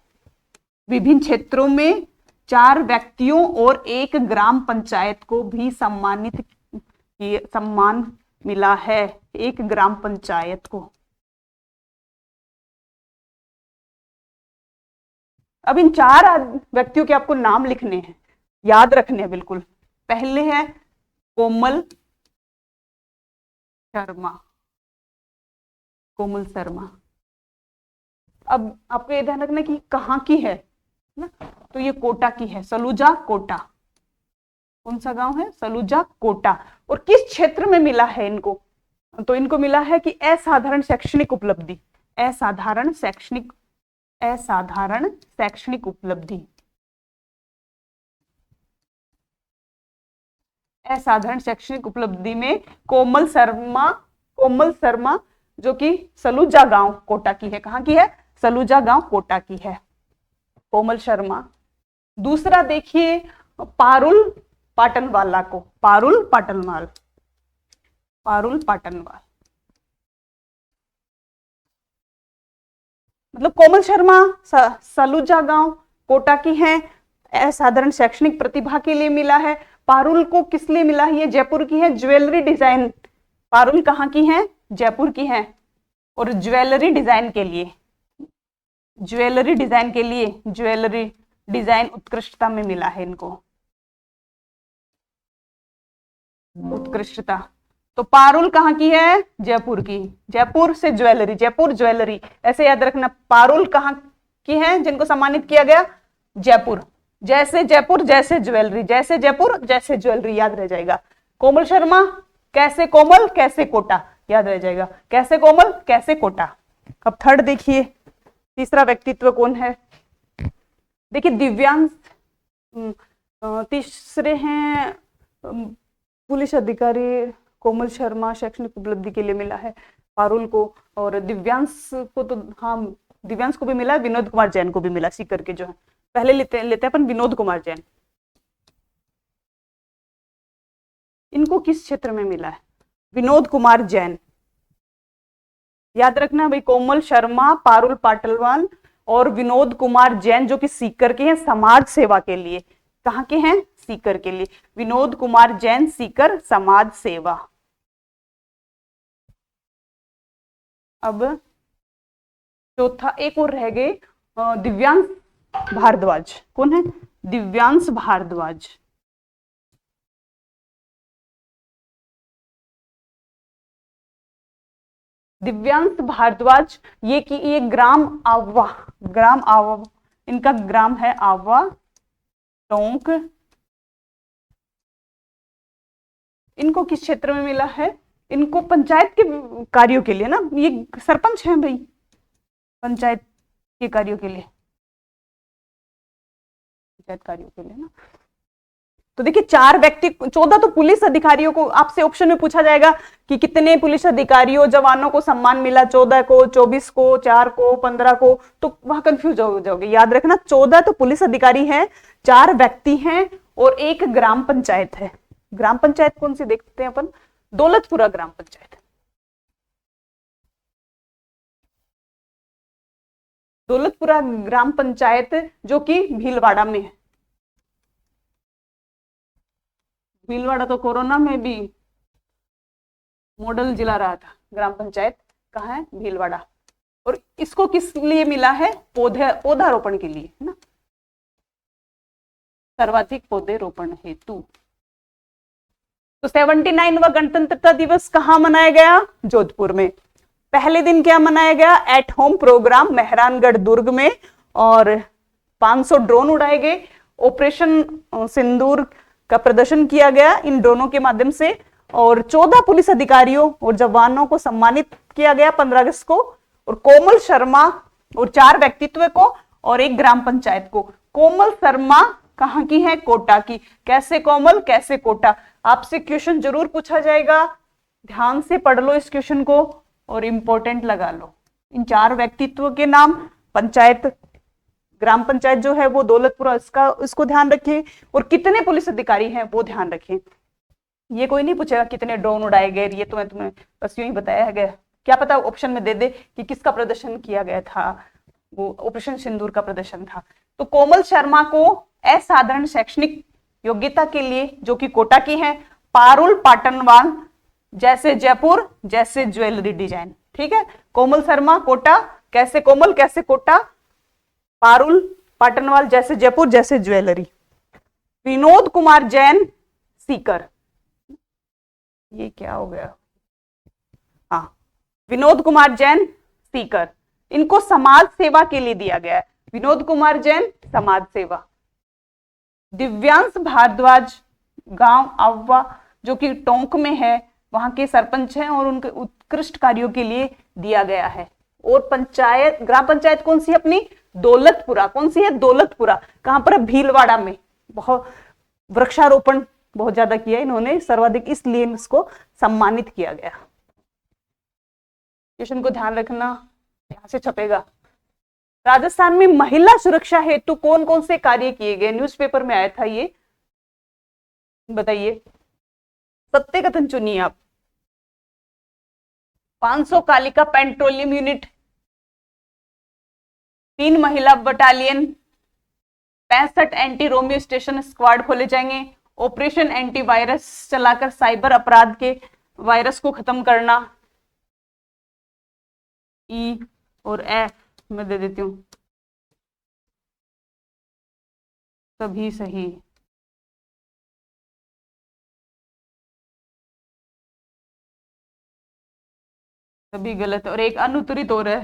विभिन्न क्षेत्रों में, 4 व्यक्तियों और 1 ग्राम पंचायत को भी सम्मान मिला है, 1 ग्राम पंचायत को। अब इन 4 व्यक्तियों के आपको नाम लिखने हैं, याद रखने हैं बिल्कुल। पहले है कोमल शर्मा। अब आपको ये ध्यान रखना कि कहाँ की है ना, तो ये कोटा की है, सलूजा कोटा। कौन सा गांव है, सलूजा कोटा। और किस क्षेत्र में मिला है इनको, तो इनको मिला है कि असाधारण शैक्षणिक उपलब्धि, असाधारण शैक्षणिक उपलब्धि, असाधारण शैक्षणिक उपलब्धि में कोमल शर्मा कोमल शर्मा जो कि सलूजा गांव कोटा की है। कहाँ की है? सलूजा गांव कोटा की है कोमल शर्मा। दूसरा देखिए पारुल पाटनवाला को, पारुल पाटनवाल, पारुल पाटनवाल मतलब कोमल शर्मा सलूजा गांव कोटा की हैं, असाधारण शैक्षणिक प्रतिभा के लिए मिला है। पारुल को किस लिए मिला है? ये जयपुर की है, ज्वेलरी डिजाइन। पारुल कहाँ की है? जयपुर की है, और ज्वेलरी डिजाइन के लिए, ज्वेलरी डिजाइन के लिए, ज्वेलरी डिजाइन उत्कृष्टता में मिला है इनको, उत्कृष्टता। तो पारुल कहाँ की है? जयपुर की, जयपुर से ज्वेलरी, जयपुर ज्वेलरी, ऐसे याद रखना। पारुल कहाँ की है जिनको सम्मानित किया गया? जयपुर। जैसे जयपुर जैसे ज्वेलरी, जैसे जयपुर जैसे ज्वेलरी, याद रह जाएगा। कोमल शर्मा कैसे कोमल कैसे कोटा, याद रह जाएगा, कैसे कोमल कैसे कोटा। अब थर्ड देखिए, तीसरा व्यक्तित्व कौन है? देखिए दिव्यांश। तीसरे हैं पुलिस अधिकारी कोमल शर्मा, शैक्षणिक उपलब्धि के लिए मिला है पारुल को, और दिव्यांश को तो हाँ दिव्यांश को भी मिला है, विनोद कुमार जैन को भी मिला, सीकर के जो है। पहले लेते हैं अपन विनोद कुमार जैन। इनको किस क्षेत्र में मिला है? विनोद कुमार जैन, याद रखना भाई, कोमल शर्मा, पारुल पाटलवाल और विनोद कुमार जैन जो कि सीकर के हैं समाज सेवा के लिए। कहाँ के हैं? सीकर के लिए। विनोद कुमार जैन सीकर समाज सेवा। अब चौथा एक और रह गए, दिव्यांश भारद्वाज। कौन है? दिव्यांश भारद्वाज। दिव्यांश भारद्वाज ये ग्राम आववा, ग्राम आववा, इनका ग्राम है आववा टोंक। इनको किस क्षेत्र में मिला है? इनको पंचायत के कार्यों के लिए ना, ये सरपंच हैं भाई, पंचायत के कार्यों के लिए, पंचायत कार्यों के लिए ना। तो देखिए 4 व्यक्ति, 14 तो पुलिस अधिकारियों को आपसे ऑप्शन में पूछा जाएगा कि कितने पुलिस अधिकारियों जवानों को सम्मान मिला, 14 को, 24 को, 4 को, 15 को, तो वहां कंफ्यूज हो जाओगे। याद रखना 14 तो पुलिस अधिकारी हैं, 4 व्यक्ति हैं और 1 ग्राम पंचायत है। ग्राम पंचायत कौन सी देखते हैं अपन? दौलतपुरा ग्राम पंचायत। दौलतपुरा ग्राम पंचायत जो कि भीलवाड़ा में है। भीलवाड़ा तो कोरोना में भी मॉडल जिला रहा था। ग्राम पंचायत कहाँ है? भीलवाड़ा। और इसको किस लिए मिला है? पौधारोपण के लिए, है ना, सर्वाधिक पौधे रोपण हेतु। तो 79वां गणतंत्रता दिवस कहाँ मनाया गया? जोधपुर में। पहले दिन क्या मनाया गया? एट होम प्रोग्राम मेहरानगढ़ दुर्ग में, और 500 ड्रोन उड़ाए गए। ऑपरेशन सिंदूर का प्रदर्शन किया गया इन ड्रोनों के माध्यम से, और 14 पुलिस अधिकारियों और जवानों को सम्मानित किया गया 15 अगस्त को, और कोमल शर्मा और 4 व्यक्तित्व को और 1 ग्राम पंचायत को। कोमल शर्मा कहाँ की है? कोटा की। कैसे कोमल कैसे कोटा, आपसे क्वेश्चन जरूर पूछा जाएगा, ध्यान से पढ़ लो इस क्वेश्चन को और इंपॉर्टेंट लगा लो। इन 4 व्यक्तित्व के नाम, पंचायत, ग्राम पंचायत जो है वो दौलतपुरा, इसको ध्यान रखें, और कितने पुलिस अधिकारी हैं वो ध्यान रखें। ये कोई नहीं पूछेगा कितने ड्रोन उड़ाए गए, ये तो मैं तुम्हें बस यूं ही बताया गया, क्या पता ऑप्शन में दे दे कि किसका प्रदर्शन किया गया था, वो ऑपरेशन सिंदूर का प्रदर्शन था। तो कोमल शर्मा को असाधारण शैक्षणिक योग्यता के लिए जो कि कोटा की है, पारुल पाटनवाल जैसे जयपुर जैसे ज्वेलरी डिजाइन, ठीक है। कोमल शर्मा कोटा, कैसे कोमल कैसे कोटा, पारुल पाटनवाल जैसे जयपुर जैसे ज्वेलरी। विनोद कुमार जैन सीकर, ये क्या हो गया, हाँ, विनोद कुमार जैन सीकर, इनको समाज सेवा के लिए दिया गया है। विनोद कुमार जैन समाज सेवा। दिव्यांश भारद्वाज गांव अव्वा जो कि टोंक में है, वहां के सरपंच हैं और उनके उत्कृष्ट कार्यों के लिए दिया गया है। और पंचायत, ग्राम पंचायत कौन सी है अपनी? दौलतपुरा। कौन सी है? दौलतपुरा। कहां पर? भीलवाड़ा में। बहुत वृक्षारोपण बहुत ज्यादा किया इन्होंने, सर्वाधिक, इसलिए इसको सम्मानित किया गया। क्वेश्चन को ध्यान रखना, यहां से छपेगा। राजस्थान में महिला सुरक्षा हेतु कौन कौन से कार्य किए गए? न्यूज़पेपर में आया था ये, बताइए। सत्य कथन चुनिए आप। 500 कालिका पेट्रोलियम यूनिट, 3 महिला battalion, 65 anti Romeo station squad खोले जाएंगे, ऑपरेशन एंटीवायरस चलाकर साइबर अपराध के वायरस को खत्म करना। ई और ए मैं दे देती हूं, सभी सही। सभी गलत और एक अनुत्तरित और है,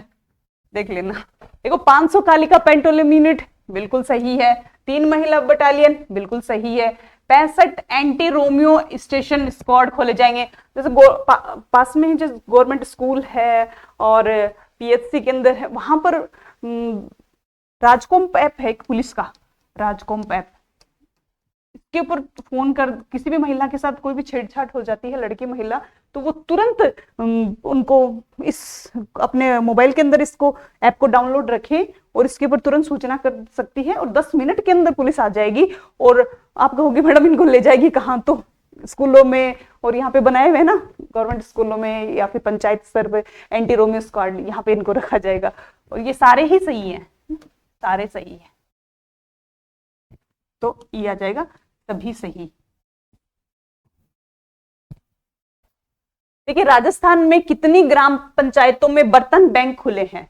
देख लेना। देखो 500 कालिका पेट्रोलियम यूनिट बिल्कुल सही है, 3 महिला बटालियन बिल्कुल सही है, 65 एंटी रोमियो स्टेशन स्क्वाड खोले जाएंगे। जैसे पास में जो गवर्नमेंट स्कूल है और पीएचसी के अंदर है, वहां पर राजकॉम्प ऐप है एक पुलिस का, राजकॉम्प ऐप, इसके ऊपर फोन कर किसी भी महिला के साथ कोई भी छेड़छाड़ हो जाती है, लड़की महिला, तो वो तुरंत उनको इस अपने मोबाइल के अंदर इसको ऐप को डाउनलोड रखें और इसके ऊपर तुरंत सूचना कर सकती है और 10 मिनट के अंदर पुलिस आ जाएगी और आप कहोगे मैडम इनको ले जाएगी कहाँ? तो स्कूलों में और यहाँ पे बनाए हुए ना गवर्नमेंट स्कूलों में या फिर पंचायत स्तर पर एंटी रोमियो स्क्वाड, यहाँ पे इनको रखा जाएगा। और ये सारे ही सही है, सारे सही है, तो ये आ जाएगा तभी सही। देखिए राजस्थान में कितनी ग्राम पंचायतों में बर्तन बैंक खुले हैं?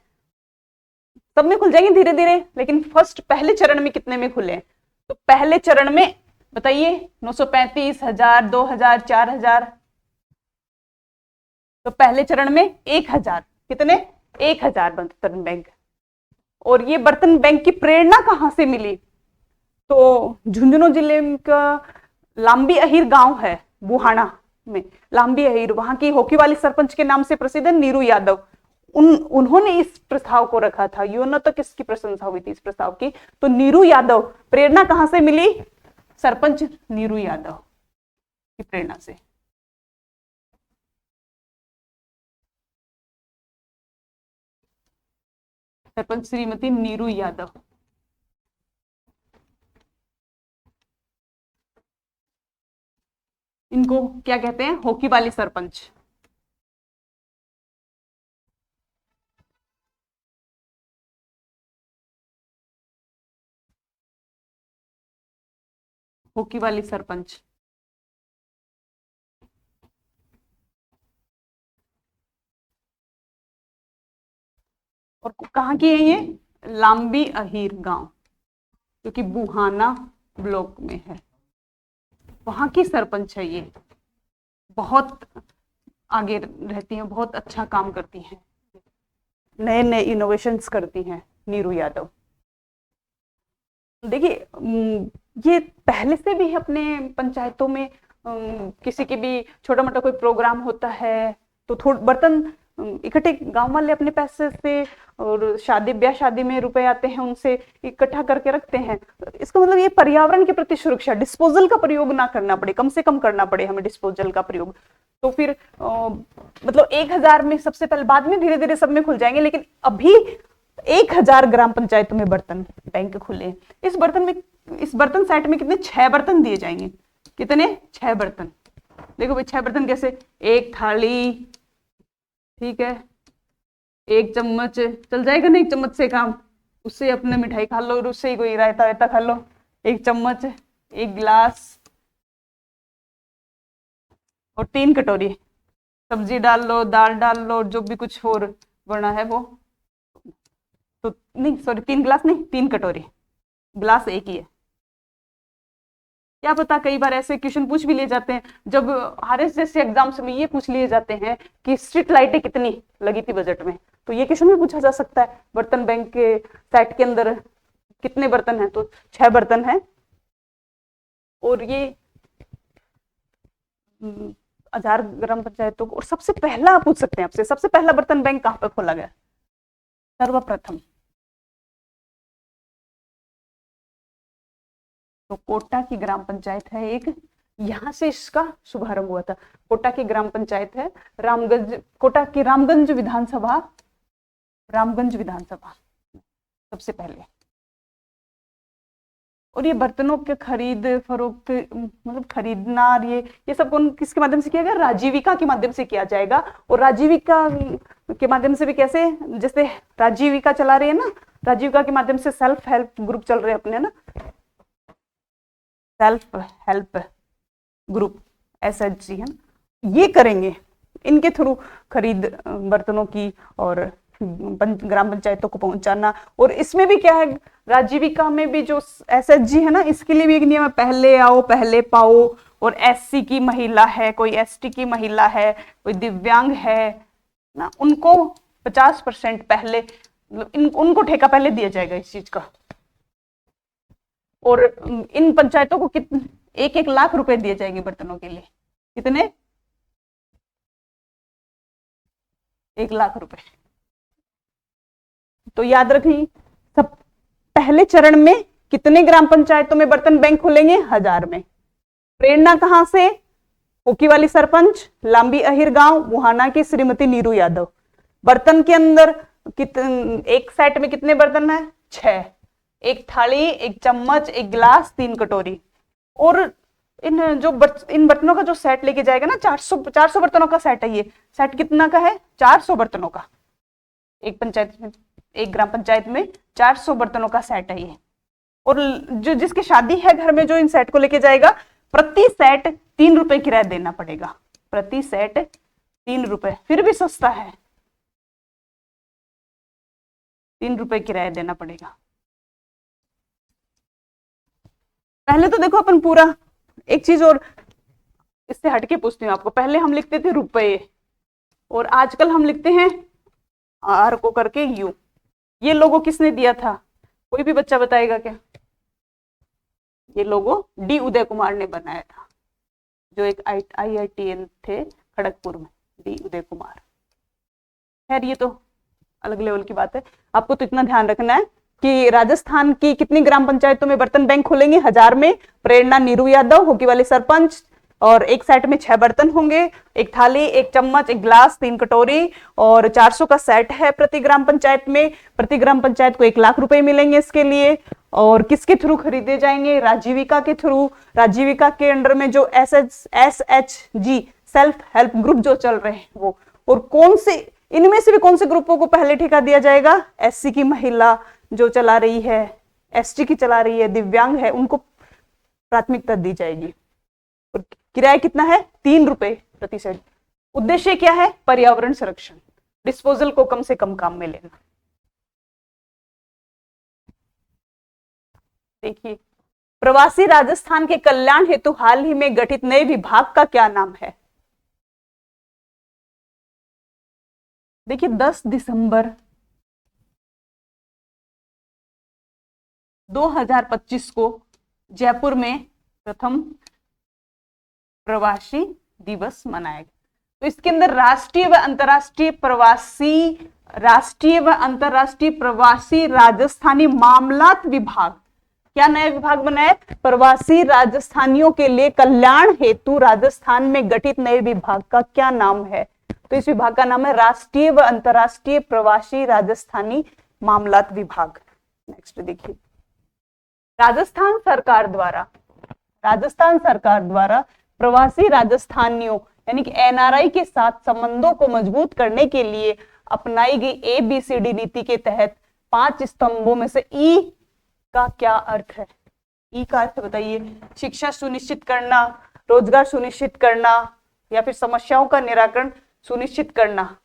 सब में खुल जाएंगे धीरे धीरे, लेकिन फर्स्ट पहले चरण में कितने में खुले? तो पहले चरण में बताइए 935, 1000, 2000, 4000। तो पहले चरण में 1000, कितने? 1000 बर्तन बैंक। और ये बर्तन बैंक की प्रेरणा कहां से मिली? तो झुंझुनू जिले का लांबी अहीर गांव है बुहाना में, लांबी अहीर, वहां की हॉकी वाली सरपंच के नाम से प्रसिद्ध है नीरू यादव। उन्होंने इस प्रस्ताव को रखा था, यूनो तक इसकी प्रशंसा हुई थी इस प्रस्ताव की। तो नीरू यादव, प्रेरणा कहां से मिली? सरपंच नीरू यादव की प्रेरणा से। सरपंच श्रीमती नीरू यादव। इनको क्या कहते हैं? हॉकी वाली सरपंच। हॉकी वाली सरपंच। और कहाँ की है ये? लांबी अहीर गांव, जो कि बुहाना ब्लॉक में है, वहां की सरपंच है ये। बहुत आगे रहती हैं, बहुत अच्छा काम करती हैं, नए नए इनोवेशंस करती हैं नीरू यादव। देखिए ये पहले से भी अपने पंचायतों में किसी की भी छोटा मोटा कोई प्रोग्राम होता है तो थोड़ा बर्तन इकट्ठे गांव वाले अपने पैसे से और शादी ब्याह शादी में रुपए आते हैं उनसे इकट्ठा करके रखते हैं। इसका मतलब ये पर्यावरण के प्रति सुरक्षा, डिस्पोजल का प्रयोग ना करना पड़े, कम से कम करना पड़े हमें डिस्पोजल का प्रयोग। तो फिर मतलब 1000 में सबसे पहले, बाद में धीरे धीरे सब में खुल जाएंगे, लेकिन अभी 1000 ग्राम पंचायतों में बर्तन बैंक खुले। इस बर्तन सेट में कितने? 6 बर्तन दिए जाएंगे। कितने? 6 बर्तन। देखो भाई 6 बर्तन कैसे? एक थाली, ठीक है, एक चम्मच, चल जाएगा ना एक चम्मच से काम? उससे अपने मिठाई खा लो और उससे ही कोई रायता वायता खा लो। एक चम्मच, एक गिलास और 3 कटोरी सब्जी डाल लो, दाल डाल लो, जो भी कुछ और बना है वो। तो नहीं सॉरी 3 गिलास नहीं, 3 कटोरी, गिलास एक ही है। क्या पता कई बार ऐसे क्वेश्चन पूछ भी लिए जाते हैं, जब आरएस जैसे एग्जाम्स में ये पूछ लिए जाते हैं कि स्ट्रीट लाइटें कितनी लगी थी बजट में, तो ये क्वेश्चन भी पूछा जा सकता है बर्तन बैंक के सेट के अंदर कितने बर्तन हैं? तो 6 बर्तन हैं। और ये 1000 ग्राम पंचायतों को। और सबसे पहला पूछ सकते हैं आपसे, सबसे पहला बर्तन बैंक कहाँ पर खोला गया? सर्वप्रथम तो कोटा की ग्राम पंचायत है एक, यहां से इसका शुभारंभ हुआ था। कोटा की ग्राम पंचायत है रामगंज, कोटा की रामगंज विधानसभा, रामगंज विधानसभा सबसे पहले। और ये बर्तनों के खरीद फरोख्त, मतलब खरीदना, और ये सब कौन किसके माध्यम से किया गया? राजीविका के माध्यम से किया जाएगा। और राजीविका के माध्यम से भी कैसे? जैसे राजीविका चला रही है ना, राजीविका के माध्यम से सेल्फ हेल्प ग्रुप चल रहे हैं अपने ना, सेल्फ हेल्प ग्रुप SHG है ना, ये करेंगे इनके थ्रू खरीद बर्तनों की और ग्राम पंचायतों को पहुंचाना। और इसमें भी क्या है, राजीविका में भी जो SHG है ना, इसके लिए भी एक नियम है, पहले आओ पहले पाओ। और SC की महिला है, कोई ST की महिला है, कोई दिव्यांग है ना, उनको 50% पहले, उनको ठेका पहले दिया जाएगा इस चीज का। और इन पंचायतों को कितने 1-1 लाख रुपए दिए जाएंगे बर्तनों के लिए। कितने? 1 लाख रुपए। तो याद रखिए, सब पहले चरण में कितने ग्राम पंचायतों में बर्तन बैंक खुलेंगे? 1000 में। प्रेरणा कहां से? होकी वाली सरपंच, लांबी अहिर गांव, मुहाना की श्रीमती नीरू यादव। बर्तन के अंदर एक सेट में कितने बर्तन है? 6। एक थाली, एक चम्मच, एक गिलास, 3 कटोरी। और इन बर्तनों का जो सेट लेके जाएगा ना, 400 बर्तनों का सेट है। ये सेट कितना का है? 400 बर्तनों का। एक पंचायत में, एक ग्राम पंचायत में 400 बर्तनों का सेट है ये। और जो जिसकी शादी है घर में, जो इन सेट को लेके जाएगा, प्रति सेट 3 रुपए किराया देना पड़ेगा। प्रति सेट 3 रुपए, फिर भी सस्ता है, 3 रुपए किराया देना पड़ेगा। पहले तो देखो अपन पूरा, एक चीज और इससे हटके पूछती हूँ आपको, पहले हम लिखते थे रुपए और आजकल हम लिखते हैं R को करके U। ये लोगो किसने दिया था? कोई भी बच्चा बताएगा क्या? ये लोगो D उदय कुमार ने बनाया था, जो एक IITN थे खड़गपुर में, D उदय कुमार। खैर ये तो अलग लेवल की बात है। आपको तो इतना ध्यान रखना है कि राजस्थान की कितनी ग्राम पंचायतों में बर्तन बैंक खुलेंगे? 1000 में। प्रेरणा नीरू यादव, होकी वाले सरपंच, और एक सेट में 6 बर्तन होंगे, एक थाली, एक चम्मच, एक गिलास, 3 कटोरी, और 400 का सेट है प्रति ग्राम पंचायत में। प्रति ग्राम पंचायत को 1 लाख रुपए मिलेंगे इसके लिए। और किसके थ्रू खरीदे जाएंगे? राजीविका के थ्रू। राजीविका के अंडर में जो SHG सेल्फ हेल्प ग्रुप जो चल रहे हैं वो। और कौन से, इनमें से भी कौन से ग्रुपों को पहले ठेका दिया जाएगा? SC की महिला जो चला रही है, ST की चला रही है, दिव्यांग है, उनको प्राथमिकता दी जाएगी। और किराया कितना है? 3 रुपए प्रति सेट। उद्देश्य क्या है? पर्यावरण संरक्षण, डिस्पोजल को कम से कम काम में लेना। देखिए, प्रवासी राजस्थान के कल्याण हेतु हाल ही में गठित नए विभाग का क्या नाम है? देखिए 10 दिसंबर 2025 को जयपुर में प्रथम प्रवासी दिवस मनाया गया। तो इसके अंदर राष्ट्रीय व अंतर्राष्ट्रीय प्रवासी राजस्थानी मामलात विभाग, क्या नया विभाग बनाया? प्रवासी राजस्थानियों के लिए कल्याण हेतु राजस्थान में गठित नए विभाग का क्या नाम है? तो इस विभाग का नाम है राष्ट्रीय व अंतर्राष्ट्रीय प्रवासी राजस्थानी मामलात विभाग। नेक्स्ट देखिए, राजस्थान सरकार द्वारा प्रवासी राजस्थानियों यानी कि NRI के साथ संबंधों को मजबूत करने के लिए अपनाई गई ABCD नीति के तहत 5 स्तंभों में से E का क्या अर्थ है? E का अर्थ बताइए। शिक्षा सुनिश्चित करना, रोजगार सुनिश्चित करना, या फिर समस्याओं का निराकरण सुनिश्चित करना,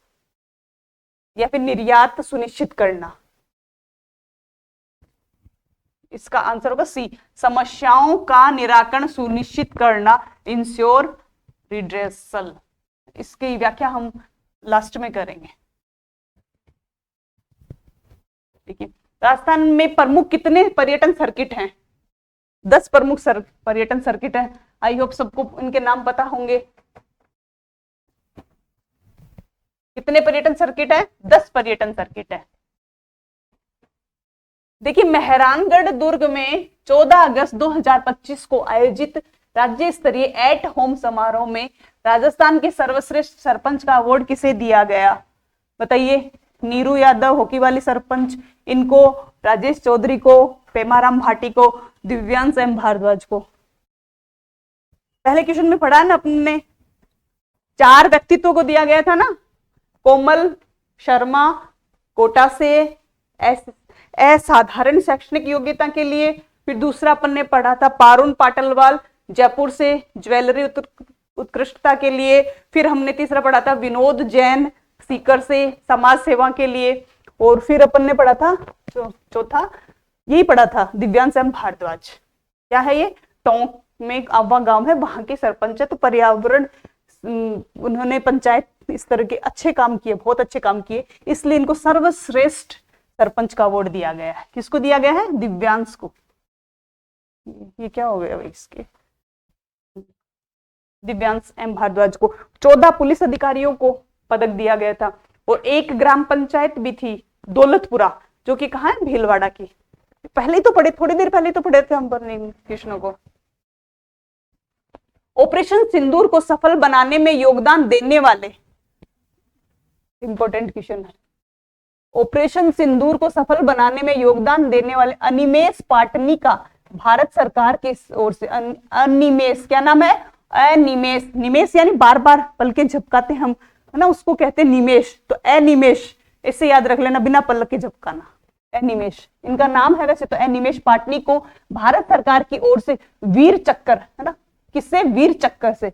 या फिर निर्यात सुनिश्चित करना। इसका आंसर होगा C, समस्याओं का निराकरण सुनिश्चित करना, इंश्योर रिड्रेसल। इसकी व्याख्या हम लास्ट में करेंगे। देखिए, राजस्थान में प्रमुख कितने पर्यटन सर्किट हैं? 10 प्रमुख पर्यटन सर्किट है। आई होप सबको इनके नाम पता होंगे। कितने पर्यटन सर्किट है? 10 पर्यटन सर्किट है। देखिए, मेहरानगढ़ दुर्ग में 14 अगस्त 2025 को आयोजित राज्य स्तरीय एट होम समारोह में राजस्थान के सर्वश्रेष्ठ सरपंच का अवार्ड किसे दिया गया? बताइए। नीरू यादव हॉकी वाली सरपंच, इनको, राजेश चौधरी को, पेमाराम भाटी को, दिव्यांश एम भारद्वाज को। पहले क्वेश्चन में पढ़ा ना अपने, 4 व्यक्तित्वों को दिया गया था ना, कोमल शर्मा कोटा से असाधारण शैक्षणिक योग्यता के लिए, फिर दूसरा अपन ने पढ़ा था पारुण पाटलवाल जयपुर से ज्वेलरी उत्कृष्टता के लिए, फिर हमने तीसरा पढ़ा था विनोद जैन सीकर से समाज सेवा के लिए, और फिर अपन ने पढ़ा था चौथा यही पढ़ा था दिव्यांश एम भारद्वाज। क्या है ये? टोंक में एक आवा गांव है, वहां के सरपंच है, तो पर्यावरण उन्होंने पंचायत इस तरह के अच्छे काम किए, बहुत अच्छे काम किए, इसलिए इनको सर्वश्रेष्ठ सरपंच का अवार्ड दिया गया है। किसको दिया गया है? दिव्यांश को। ये क्या हो गया भाई इसके? दिव्यांश एम भारद्वाज को। 14 पुलिस अधिकारियों को पदक दिया गया था, और एक ग्राम पंचायत भी थी दौलतपुरा, जो कि कहाँ है? भीलवाड़ा की। पहले ही तो पढ़े, थोड़ी देर पहले तो पढ़े थे हम पर कृष्ण को। ऑपरेशन सिंदूर को सफल बनाने में योगदान देने वाले, इंपॉर्टेंट क्वेश्चन है, ऑपरेशन सिंदूर को सफल बनाने में योगदान देने वाले अनिमेष पाटनी का भारत सरकार की ओर से, अनिमेष क्या नाम है? अनिमेष। निमेष यानी बार बार पलके झपकाते हम, है ना, उसको कहते हैं निमेष। तो अनिमेष इसे याद रख लेना, बिना पलक के झपकाना, अनिमेष इनका नाम है। वैसे तो अनिमेष पाटनी को भारत सरकार की ओर से वीर चक्कर, है ना, किससे? वीर चक्कर से।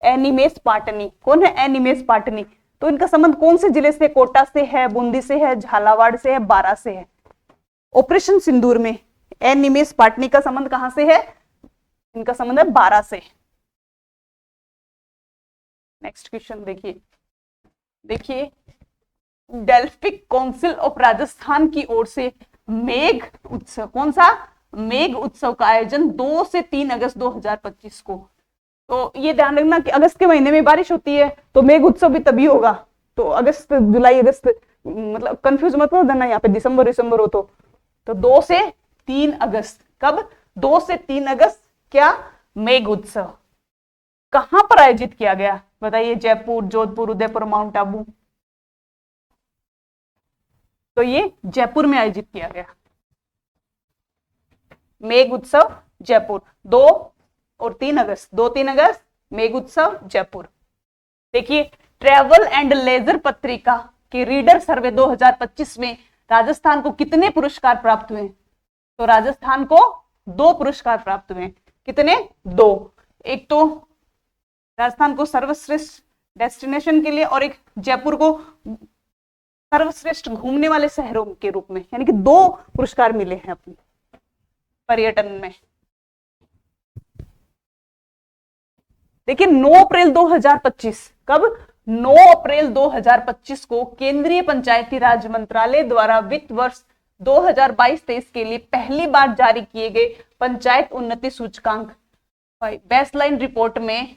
अनिमेष पाटनी कौन है? अनिमेष पाटनी। तो इनका संबंध कौन से जिले से? कोटा से है, बूंदी से है, झालावाड़ से है, बारां से है। ऑपरेशन सिंदूर में अनिमेष पाटनी का संबंध कहां से है? इनका संबंध है बारां से। नेक्स्ट क्वेश्चन देखिए, देखिए डेल्फिक काउंसिल ऑफ राजस्थान की ओर से मेघ उत्सव, कौन सा? मेघ उत्सव का आयोजन 2 से 3 अगस्त 2025 को। तो ये ध्यान रखना कि अगस्त के महीने में बारिश होती है, तो मेघ उत्सव भी तभी होगा। तो अगस्त, जुलाई, अगस्त, मतलब कंफ्यूज मत हो देना यहाँ पे दिसंबर हो तो 2 से 3 अगस्त। कब? 2 से 3 अगस्त क्या? मेघ उत्सव। कहां पर आयोजित किया गया? बताइए। जयपुर, जोधपुर, उदयपुर, माउंट आबू। तो ये जयपुर में आयोजित किया गया मेघ उत्सव, जयपुर। 2 और 3 अगस्त, 2-3 अगस्त मेघ उत्सव जयपुर। देखिए ट्रैवल एंड लेजर पत्रिका के रीडर सर्वे 2025 में राजस्थान को कितने पुरस्कार प्राप्त हुए? तो राजस्थान को 2 पुरस्कार प्राप्त हुए। कितने? 2। एक तो राजस्थान को सर्वश्रेष्ठ डेस्टिनेशन के लिए, और एक जयपुर को सर्वश्रेष्ठ घूमने वाले शहरों के रूप में, यानी कि 2 पुरस्कार मिले हैं अपने पर्यटन में। देखिए 9 अप्रैल 2025, कब? 9 अप्रैल 2025 को केंद्रीय पंचायती राज मंत्रालय द्वारा वित्त वर्ष 2022-23 के लिए पहली बार जारी किए गए पंचायत उन्नति सूचकांक बेसलाइन रिपोर्ट में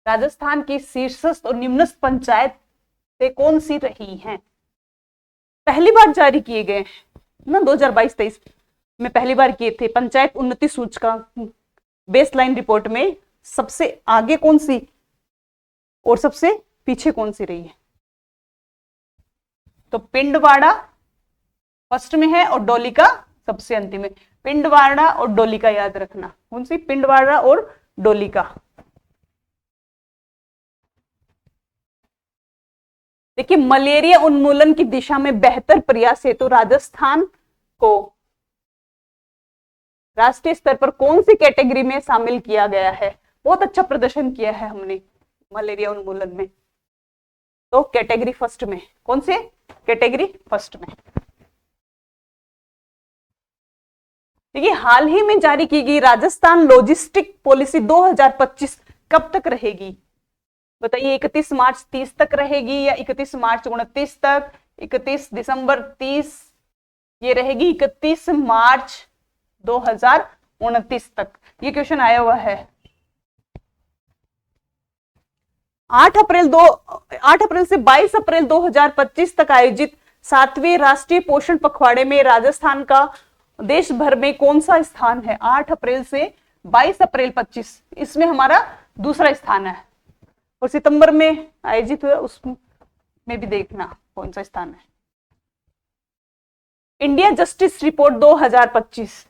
राजस्थान की शीर्षस्थ और निम्नस्थ पंचायत से कौन सी रही हैं? पहली बार जारी किए गए ना, 2022-23 में पहली बार किए थे। पंचायत उन्नति सूचकांक बेसलाइन रिपोर्ट में सबसे आगे कौन सी और सबसे पीछे कौन सी रही है? तो पिंडवाड़ा फर्स्ट में है और डोलिका सबसे अंतिम में। पिंडवाड़ा और डोलिका याद रखना। कौन सी? पिंडवाड़ा और डोलिका। देखिए मलेरिया उन्मूलन की दिशा में बेहतर प्रयास हेतु राजस्थान को राष्ट्रीय स्तर पर कौन सी कैटेगरी में शामिल किया गया है? बहुत अच्छा प्रदर्शन किया है हमने मलेरिया उन्मूलन में, तो कैटेगरी फर्स्ट में। कौन से? कैटेगरी फर्स्ट में। देखिए हाल ही में जारी की गई राजस्थान लॉजिस्टिक पॉलिसी 2025 कब तक रहेगी? बताइए। 31 मार्च 30 तक रहेगी या 31 मार्च 29 तक, 31 दिसंबर 30? ये रहेगी 31 मार्च 2029 तक। ये क्वेश्चन आया हुआ है। 8 अप्रैल से 22 अप्रैल 2025 तक आयोजित 7वें राष्ट्रीय पोषण पखवाड़े में राजस्थान का देश भर में कौन सा स्थान है? 8 अप्रैल से 22 अप्रैल 25, इसमें हमारा दूसरा स्थान है। और सितंबर में आयोजित हुआ उसमें भी देखना कौन सा स्थान है। इंडिया जस्टिस रिपोर्ट 2025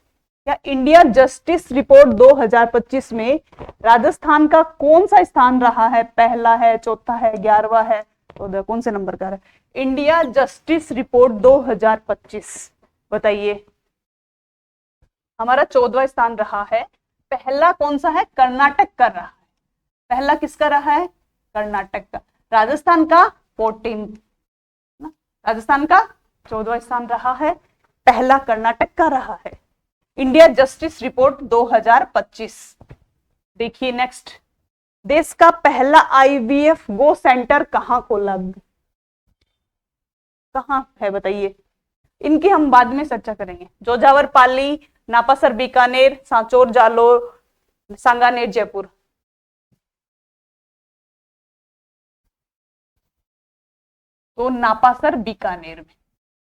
या इंडिया जस्टिस रिपोर्ट 2025 में राजस्थान का कौन सा स्थान रहा है? पहला है, चौथा है, 11वां है, 14, कौन से नंबर का है? इंडिया जस्टिस रिपोर्ट 2025 बताइए। हमारा 14वां स्थान रहा है। पहला कौन सा है? कर्नाटक का रहा है। पहला किसका रहा है? कर्नाटक का। राजस्थान का 14, राजस्थान का 14वां स्थान रहा है, पहला कर्नाटक का रहा है। India justice report 2025। देखिए नेक्स्ट, देश का पहला आईवीएफ गो सेंटर कहां खोला? कहां है बताइए। इनकी हम बाद में चर्चा करेंगे। जोजावर पाली, नापासर बीकानेर, सांचौर जालोर, सांगानेर जयपुर। तो नापासर बीकानेर में।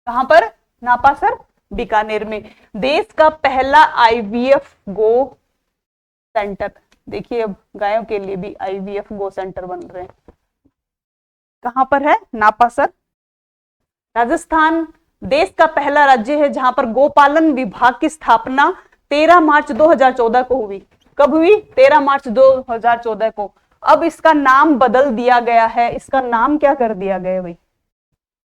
कहां पर? नापासर बीकानेर में। देश का पहला आईवीएफ गो सेंटर। देखिए अब गायों के लिए भी आईवीएफ गो सेंटर बन रहे हैं। कहां पर है? नापासर। राजस्थान देश का पहला राज्य है जहां पर गोपालन विभाग की स्थापना 13 मार्च 2014 को हुई। कब हुई? 13 मार्च 2014 को। अब इसका नाम बदल दिया गया है। इसका नाम क्या कर दिया गया भाई?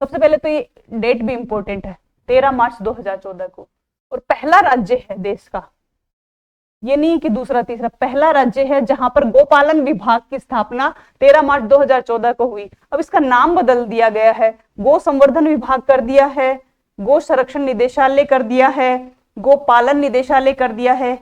सबसे पहले तो ये डेट भी इंपॉर्टेंट है, 13 मार्च 2014 को। और पहला राज्य है देश का, ये नहीं कि दूसरा तीसरा, पहला राज्य है जहां पर गोपालन विभाग की स्थापना 13 मार्च 2014 को हुई। अब इसका नाम बदल दिया गया है, गो संवर्धन विभाग कर दिया है, गो संरक्षण निदेशालय कर दिया है, गोपालन निदेशालय कर दिया है,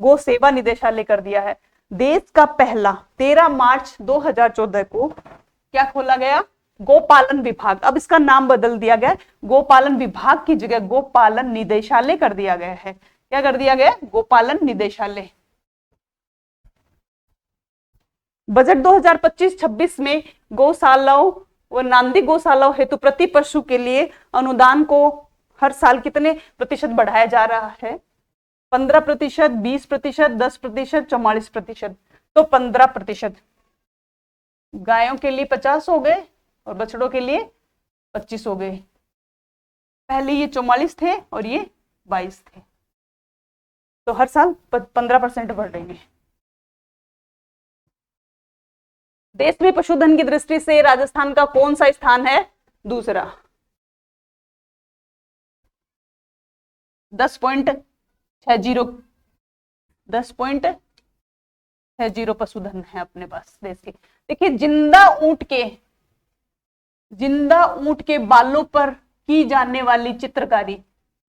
गो सेवा निदेशालय कर दिया है। देश का पहला 13 मार्च 2014 को क्या खोला गया? गोपालन विभाग। अब इसका नाम बदल दिया गया, गोपालन विभाग की जगह गोपालन निदेशालय कर दिया गया है। क्या कर दिया गया? गोपालन निदेशालय। बजट 2025-26 में गौशालाओं व नांदी गौशालाओं हेतु प्रति पशु के लिए अनुदान को हर साल कितने प्रतिशत बढ़ाया जा रहा है? 15%, 20%, 10%, 44%। तो 15%। गायों के लिए 50 हो गए और बछड़ों के लिए 25 हो गए। पहले ये 44 थे और ये 22 थे, तो हर साल 15% बढ़ेंगे। देश में पशुधन की दृष्टि से राजस्थान का कौन सा स्थान है? दूसरा। 10.60 पशुधन है अपने पास देश के। देखिए जिंदा ऊंट के बालों पर की जाने वाली चित्रकारी,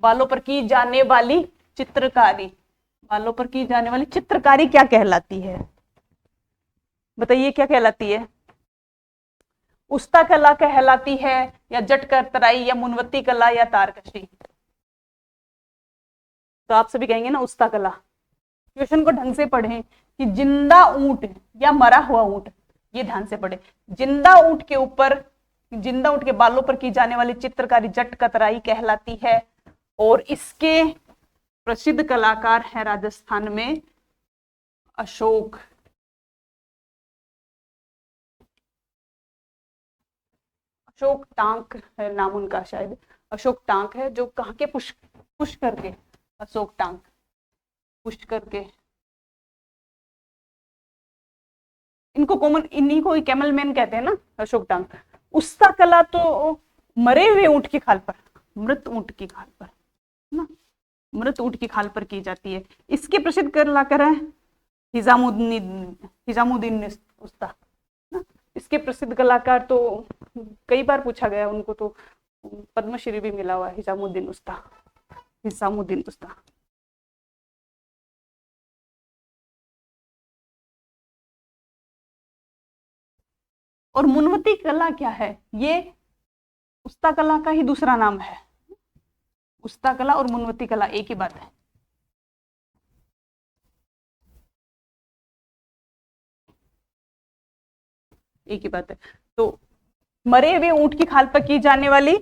बालों पर की जाने वाली चित्रकारी, बालों पर की जाने वाली चित्रकारी क्या कहलाती है? बताइए क्या कहलाती है? उस्ता कला कहलाती है या जटकतराई या मुनवती कला या तारकशी? तो आप सभी कहेंगे ना उस्ता कला। क्वेश्चन को ढंग से पढ़ें कि जिंदा ऊंट या मरा हुआ ऊंट, ये ध्यान से पढ़े। जिंदा ऊंट के ऊपर, जिंदा ऊंट के बालों पर की जाने वाली चित्रकारी जटकतराई कहलाती है। और इसके प्रसिद्ध कलाकार है राजस्थान में अशोक टांक है नाम उनका, शायद अशोक टांक है, जो कहाँ के पुष्कर के, अशोक टांक पुष्कर के। इनको कॉमन, इन्हीं को कैमल मैन कहते हैं ना, अशोक टांक। उस्ता कला तो मरे हुए ऊंट की खाल पर, मृत ऊंट की खाल पर ना, मृत ऊंट की खाल पर की जाती है। इसके प्रसिद्ध कलाकार हैं हिजामुद्दीन उस्ता ना। इसके प्रसिद्ध कलाकार तो कई बार पूछा गया, उनको तो पद्मश्री भी मिला हुआ है, हिजामुद्दीन उस्ता। और मुनवती कला क्या है? ये उस्ता कला का ही दूसरा नाम है। उस्ता कला और मुनवती कला एक ही बात है। एक ही बात है। तो मरे हुए ऊंट की खाल पर की जाने वाली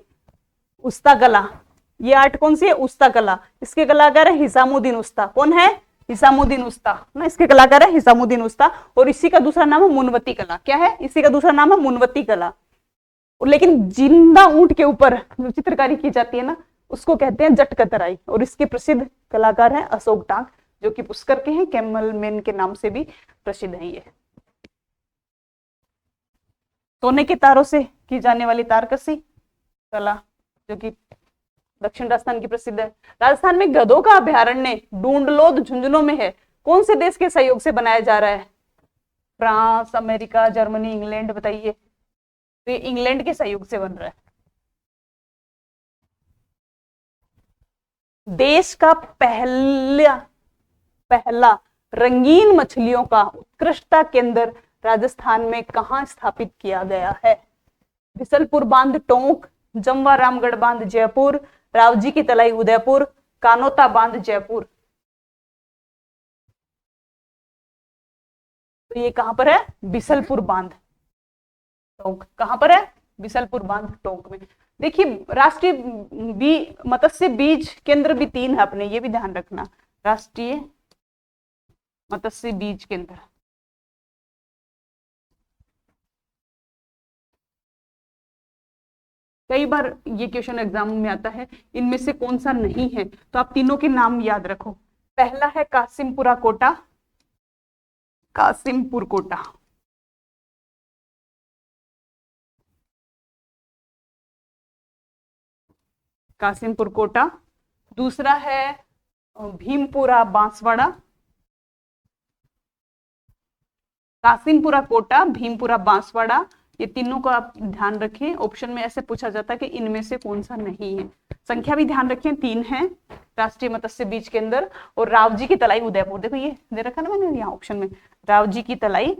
उस्ता कला, ये आर्ट कौन सी है? उस्ता कला। इसके कलाकार है हिसामुद्दीन उस्ता। कौन है? हिसामुद्दीन उस्ता ना, इसके कलाकार है हिसामुद्दीन उस्ता। और इसी का दूसरा नाम है मुनवती कला। क्या है इसी का दूसरा नाम है मुनवती कला। लेकिन जिंदा ऊंट के ऊपर जो चित्रकारी की जाती है ना, उसको कहते हैं जटकतराई। और इसके प्रसिद्ध कलाकार हैं अशोक टाक, जो कि पुष्कर के हैं, कैमल मैन के नाम से भी प्रसिद्ध है ये। सोने के तारों से की जाने वाली तारकसी कला, जो कि दक्षिण राजस्थान की प्रसिद्ध है। राजस्थान में गधों का अभ्यारण्य ढूंढलोद झुंझुनू में है, कौन से देश के सहयोग से बनाया जा रहा है? फ्रांस, अमेरिका, जर्मनी, इंग्लैंड, बताइए। तो ये इंग्लैंड के सहयोग से बन रहा है। देश का पहला रंगीन मछलियों का उत्कृष्टता केंद्र राजस्थान में कहां स्थापित किया गया है? बिसलपुर बांध टोंक, जमवा रामगढ़ बांध जयपुर, रावजी की तलाई उदयपुर, कानोता बांध जयपुर। तो ये कहां पर है? बिसलपुर बांध टोंक। कहां पर है? बिसलपुर बांध टोंक में। देखिए राष्ट्रीय मत्स्य बीज केंद्र भी 3 है अपने, ये भी ध्यान रखना। राष्ट्रीय मत्स्य बीज केंद्र, कई बार ये क्वेश्चन एग्जाम में आता है, इनमें से कौन सा नहीं है? तो आप तीनों के नाम याद रखो। पहला है कासिमपुरा कोटा, कासिमपुर कोटा। कासिमपुर कोटा। दूसरा है भीमपुरा बांसवाड़ा। कासिमपुरा कोटा, भीमपुरा बांसवाड़ा, ये तीनों को आप ध्यान रखें। ऑप्शन में ऐसे पूछा जाता है कि इनमें से कौन सा नहीं है। संख्या भी ध्यान रखें, 3 है राष्ट्रीय मत्स्य बीज केंद्र। और रावजी की तलाई उदयपुर, देखो ये दे रखा ना मैंने यहाँ ऑप्शन में, रावजी की तलाई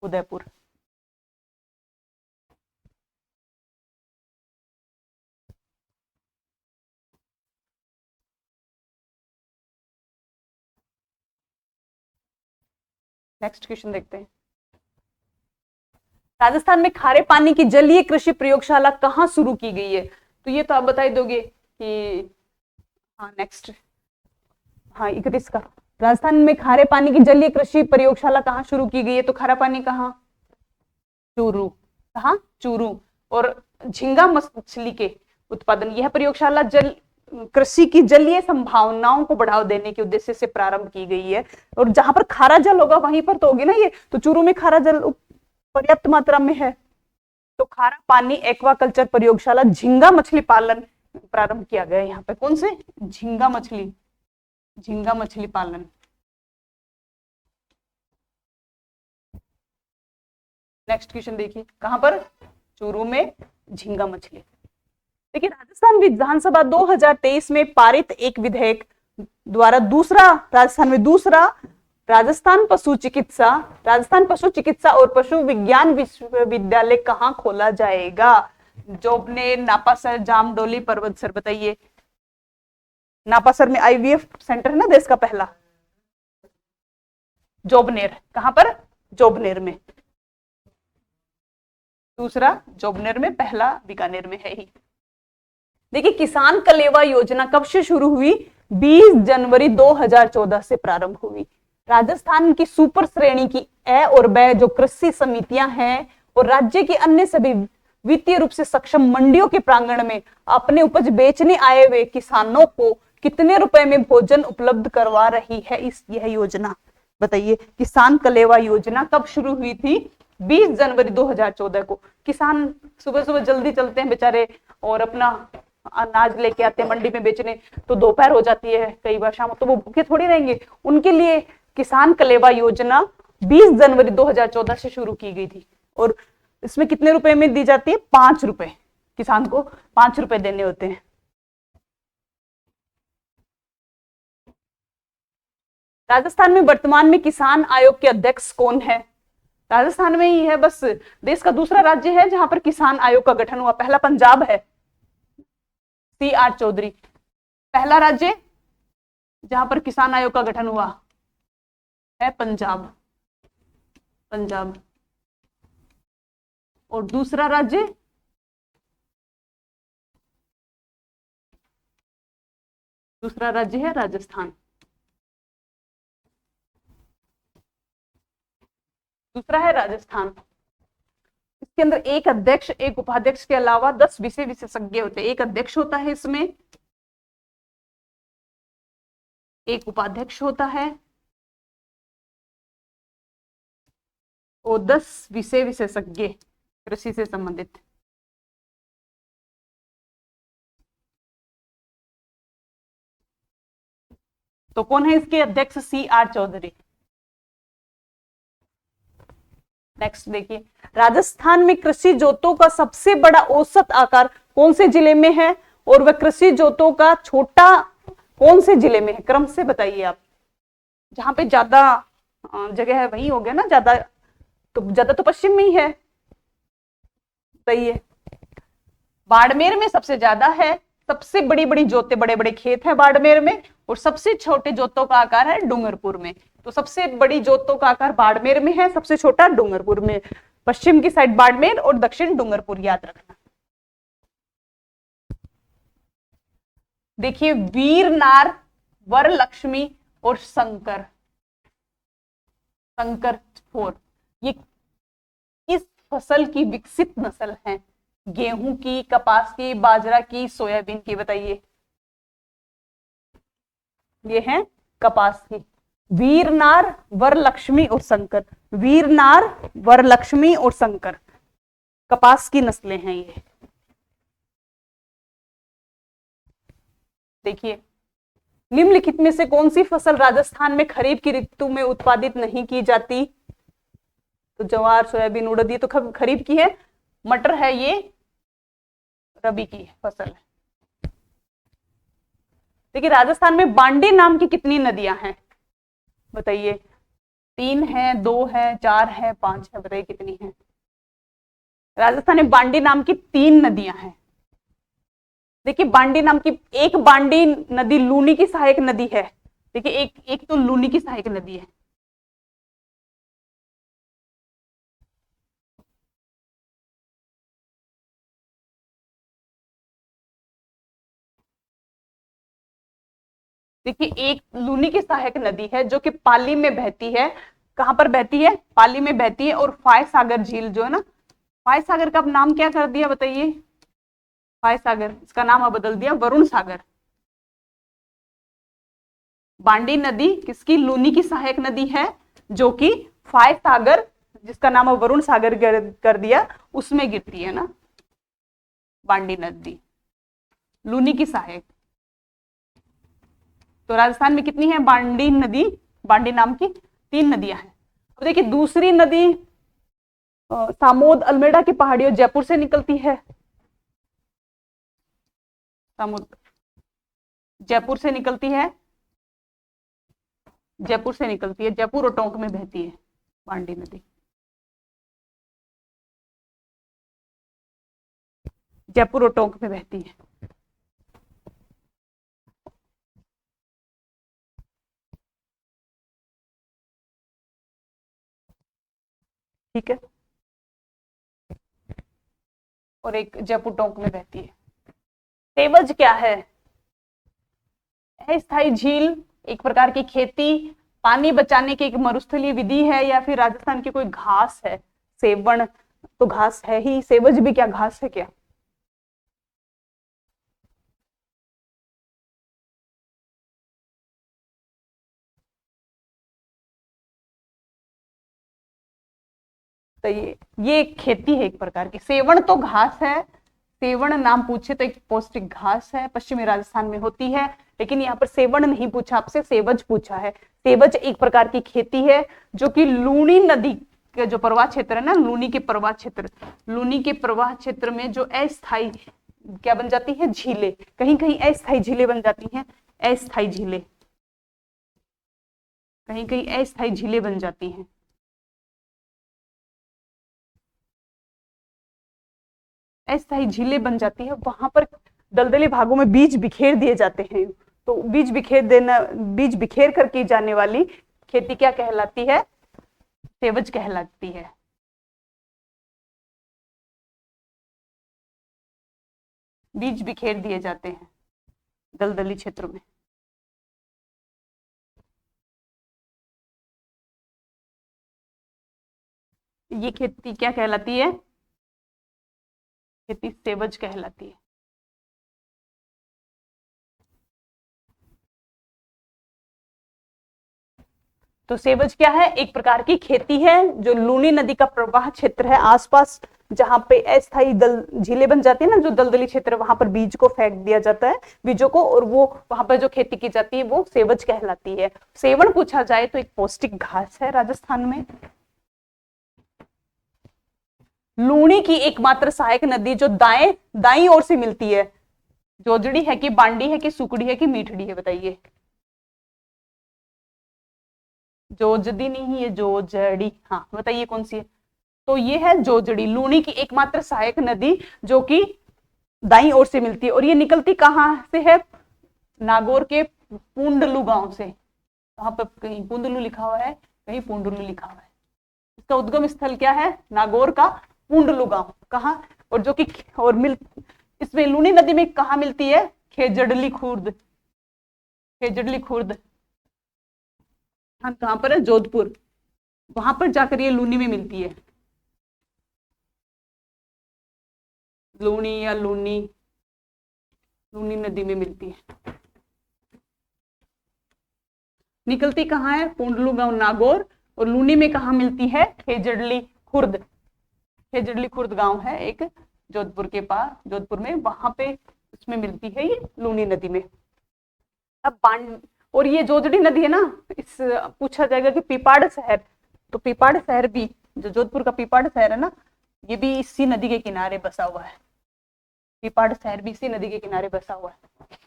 उदयपुर। नेक्स्ट क्वेश्चन देखते हैं। राजस्थान में खारे पानी की जलीय कृषि प्रयोगशाला कहाँ शुरू की गई है? तो ये तो आप बता ही दोगे कि हाँ नेक्स्ट, हाँ 31 का। राजस्थान में खारे पानी की जलीय कृषि प्रयोगशाला कहाँ शुरू की गई है? तो खारा पानी कहाँ? चूरू। कहाँ? चूरू। और झींगा मछली के उत्पादन, यह प्रयोगशाला जल कृषि की जलीय संभावनाओं को बढ़ावा देने के उद्देश्य से प्रारंभ की गई है। और जहां पर खारा जल होगा वहीं पर तो होगी ना ये, तो चूरू में खारा जल पर्याप्त मात्रा में है। तो खारा पानी एक्वाकल्चर प्रयोगशाला झींगा मछली पालन प्रारंभ किया गया है यहाँ पे। कौन से? झींगा मछली, झींगा मछली पालन। नेक्स्ट क्वेश्चन देखिए, कहां पर? चूरू में झींगा मछली। देखिए राजस्थान विधानसभा 2023 में पारित एक विधेयक द्वारा दूसरा राजस्थान पशु चिकित्सा और पशु विज्ञान विश्वविद्यालय कहां खोला जाएगा? जोबनेर, नापासर, जामडोली, पर्वतसर, बताइए। नापासर में आईवीएफ सेंटर है ना देश का पहला। जोबनेर, कहां पर? जोबनेर में। दूसरा जोबनेर में, पहला बीकानेर में है ही। देखिए किसान कलेवा योजना कब से शुरू हुई? 20 जनवरी 2014 से प्रारंभ हुई। राजस्थान की सुपर श्रेणी की ए और ब जो कृषि समितियां हैं और राज्य की अन्य सभी वित्तीय रूप से सक्षम मंडियों के प्रांगण में अपने उपज बेचने आए हुए किसानों को कितने रुपए में भोजन उपलब्ध करवा रही है यह योजना? बताइए। किसान कलेवा योजना कब शुरू हुई थी? 20 जनवरी 2014 को। किसान सुबह सुबह जल्दी चलते हैं बेचारे और अपना अनाज लेके आते हैं मंडी में बेचने, तो दोपहर हो जाती है, कई बार शाम, तो वो भूखे थोड़ी रहेंगे। उनके लिए किसान कलेवा योजना 20 जनवरी 2014 से शुरू की गई थी। और इसमें कितने रुपए में दी जाती है? 5 रुपए। किसान को 5 रुपए देने होते हैं। राजस्थान में वर्तमान में किसान आयोग के अध्यक्ष कौन है? राजस्थान में ही है, बस देश का दूसरा राज्य है जहां पर किसान आयोग का गठन हुआ। पहला पंजाब है, CR चौधरी। पहला राज्य जहां पर किसान आयोग का गठन हुआ है पंजाब, पंजाब। और दूसरा राज्य है राजस्थान। दूसरा है राजस्थान। इसके अंदर एक अध्यक्ष एक उपाध्यक्ष के अलावा 10 विषय विशेषज्ञ होते हैं। एक अध्यक्ष होता है इसमें, एक उपाध्यक्ष होता है और 10 विषय विशेषज्ञ कृषि से संबंधित। तो कौन है इसके अध्यक्ष? CR चौधरी। नेक्स्ट देखिए, राजस्थान में कृषि जोतों का सबसे बड़ा औसत आकार कौन से जिले में है और वह कृषि जोतों का छोटा कौन से जिले में है? क्रम से बताइए आप। जहां पे ज्यादा जगह है वही हो गया ना, ज्यादा तो पश्चिम में ही है। सही है। बाड़मेर में सबसे ज्यादा है, सबसे बड़ी बड़ी जोते, बड़े बड़े खेत हैं बाड़मेर में, और सबसे छोटे जोतों का आकार है डूंगरपुर में। तो सबसे बड़ी जोतों का आकार बाड़मेर में है, सबसे छोटा डूंगरपुर में। पश्चिम की साइड बाड़मेर और दक्षिण डूंगरपुर, याद रखना। देखिए, वीरनार, वरलक्ष्मी और शंकर 4, ये किस फसल की विकसित नस्ल है? गेहूं की, कपास की, बाजरा की, सोयाबीन की? बताइए। ये है कपास की। वीरनार, वरलक्ष्मी और शंकर। वीरनार, वरलक्ष्मी और शंकर कपास की नस्लें हैं ये। देखिए, निम्नलिखित में से कौन सी फसल राजस्थान में खरीफ की ऋतु में उत्पादित नहीं की जाती? तो ज्वार, सोयाबीन, उड़द, ये तो खरीफ की है। मटर है, ये रबी की फसल है। देखिए, राजस्थान में बांडी नाम की कितनी नदियां हैं? बताइए। 3 है, 2 है, 4 है, 5 है? बताइए कितनी है? राजस्थान में बांडी नाम की 3 नदियां हैं। देखिए, बांडी नाम की एक बांडी नदी लूनी की सहायक नदी है। देखिए, एक तो लूनी की सहायक नदी है। देखिए, एक लूनी की सहायक नदी है जो कि पाली में बहती है। कहां पर बहती है? पाली में बहती है। और फाय सागर झील जो है ना, फाय सागर का अब नाम क्या कर दिया? बताइए। फाय सागर, इसका नाम अब बदल दिया वरुण सागर। बांडी नदी किसकी? लूनी की सहायक नदी है, जो कि फाय सागर, जिसका नाम अब वरुण सागर कर दिया, उसमें गिरती है ना बांडी नदी, लूनी की सहायक। तो राजस्थान में कितनी है बांडी नदी? बांडी नाम की 3 नदियां हैं। अब देखिए, दूसरी नदी सामोद अल्मेड़ा की पहाड़ियों जयपुर से निकलती है। सामोद जयपुर से निकलती है, जयपुर से निकलती है, जयपुर और टोंक में बहती है बांडी नदी। जयपुर और टोंक में बहती है। ठीक है। और एक जयपुर टोंक में बहती है। सेवज क्या है? अस्थायी झील, एक प्रकार की खेती, पानी बचाने की एक मरुस्थलीय विधि है, या फिर राजस्थान की कोई घास है? सेवण तो घास है ही, सेवज भी क्या घास है क्या? तो ये खेती है एक प्रकार की। सेवण तो घास है, सेवण नाम पूछे तो एक पौष्टिक घास है, पश्चिमी राजस्थान में होती है। लेकिन यहाँ पर सेवण नहीं पूछा आपसे, सेवज पूछा है। सेवज एक प्रकार की खेती है जो कि लूनी नदी के जो प्रवाह क्षेत्र है ना, लूनी के प्रवाह क्षेत्र, लूनी के प्रवाह क्षेत्र में जो अस्थायी क्या बन जाती है? झीलें, कहीं कहीं अस्थायी झीलें बन जाती हैं। अस्थायी झीलें, कहीं कहीं अस्थायी झीलें बन जाती हैं। अस्थायी झीलें बन जाती है, वहां पर दलदली भागों में बीज बिखेर दिए जाते हैं। तो बीज बिखेर कर की जाने वाली खेती क्या कहलाती है? सेवज कहलाती है। बीज बिखेर दिए जाते हैं दलदली क्षेत्र में। ये खेती क्या कहलाती है? खेती सेवज कहलाती है। तो सेवज क्या है? एक प्रकार की खेती है जो लूनी नदी का प्रवाह क्षेत्र है आसपास, जहां पे अस्थायी दल झीलें बन जाती है ना, जो दलदली क्षेत्र, वहां पर बीज को फेंक दिया जाता है, बीजों को, और वो वहां पर जो खेती की जाती है वो सेवज कहलाती है। सेवण पूछा जाए तो एक पौष्टिक घास है राजस्थान में। लूनी की एकमात्र सहायक नदी जो दाई ओर से मिलती है, जोजड़ी है कि बांडी है कि सुकड़ी है कि मीठड़ी है, बताइए। जोजड़ी नहीं है, जोजड़ी, हाँ बताइए कौन सी है? तो ये है जोजड़ी, लूनी की एकमात्र सहायक नदी जो कि दाईं ओर से मिलती है। और ये निकलती कहाँ से है? नागौर के पुंडलू गांव से। वहां पर कहीं पुंडलू लिखा हुआ है, कहीं पुंडलू लिखा हुआ है। इसका उद्गम स्थल क्या है? नागौर का पुंडलू गांव। कहाँ? और जो कि और मिल इसमें लूनी नदी में कहाँ मिलती है? खेजड़ली खुर्द। खेजड़ली खुर्द हाँ, कहाँ पर है? जोधपुर। वहां पर जाकर ये लूनी में मिलती है। लूनी या लूनी, लूनी नदी में मिलती है। निकलती कहाँ है? पुंडलू गांव, नागौर। और लूनी में कहाँ मिलती है? खेजड़ली खुर्द। खेजड़ली खुर्द गांव है एक जोधपुर के पास, जोधपुर में, वहां पे उसमें मिलती है ये लूनी नदी में। अब और ये जोजड़ी नदी है ना, इस पूछा जाएगा कि पीपाड़ शहर, तो पीपाड़ शहर भी, जो जोधपुर का पीपाड़ शहर है ना, ये भी इसी नदी के किनारे बसा हुआ है। पीपाड़ शहर भी इसी नदी के किनारे बसा हुआ है।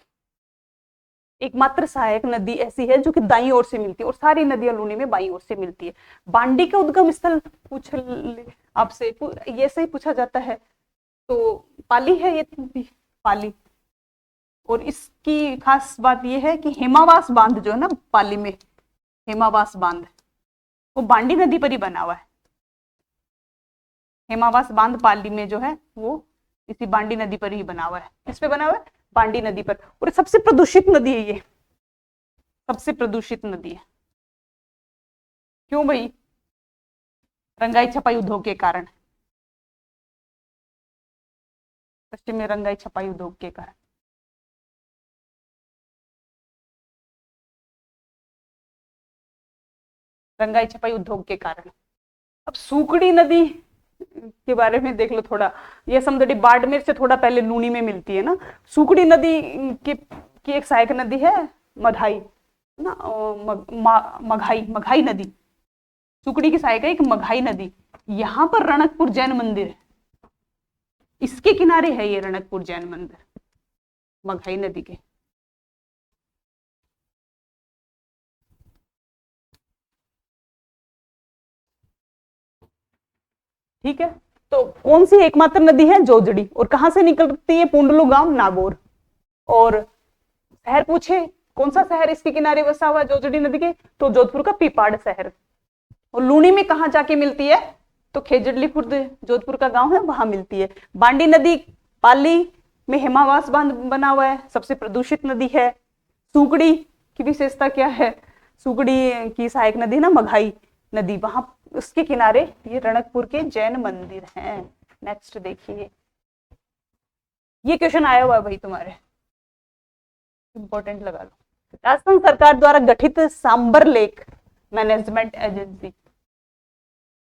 एकमात्र सहायक नदी ऐसी है जो कि दाईं ओर से मिलती है, और सारी नदियां लूनी में बाईं ओर से मिलती है। बांडी का उद्गम स्थल पूछ आपसे, ये से ही पूछा जाता है। तो पाली है ये पाली। और इसकी खास बात यह है कि हेमावास बांध जो है ना पाली में, हेमावास बांध, वो बांडी नदी पर ही बना हुआ है। हेमावास बांध पाली में जो है वो इसी बांडी नदी पर ही बना हुआ है। किस पे बना हुआ है? बांडी नदी पर। और सबसे प्रदूषित नदी है ये, सबसे प्रदूषित नदी है। क्यों भाई? रंगाई छपाई उद्योग के कारण, पश्चिम में रंगाई छपाई उद्योग के कारण। रंगाई छपाई उद्योग के कारण। अब सुकड़ी नदी के बारे में देख लो थोड़ा। ये समझी बाड़मेर से थोड़ा पहले लूनी में मिलती है ना। सुकड़ी नदी की एक सहायक नदी है मधाई ना, मघाई नदी। सुकड़ी की सहायक है एक मघाई नदी। यहाँ पर रणकपुर जैन मंदिर है, इसके किनारे है ये रणकपुर जैन मंदिर, मघाई नदी के। ठीक है, तो कौन सी एकमात्र नदी है? जोजड़ी। और कहां से निकलती है? पुंडलू गांव, नागौर। और शहर पूछे, कौन सा शहर इसके किनारे बसा हुआ है जोजड़ी नदी के? तो जोधपुर का पीपाड़ शहर। और लूनी में कहां जाके मिलती है? तो खेजड़ली खुर्द जोधपुर का गांव है, वहां मिलती है। बांडी नदी पाली में हेमावास बांध बना हुआ है, सबसे प्रदूषित नदी है। सुकड़ी की विशेषता क्या है? सुकड़ी की सहायक नदी ना मघाई नदी, वहां उसके किनारे ये रणकपुर के जैन मंदिर हैं। नेक्स्ट देखिए, ये क्वेश्चन आया हुआ है भाई तुम्हारे, इंपॉर्टेंट लगा लो। राजस्थान सरकार द्वारा गठित Sambhar lake management agency,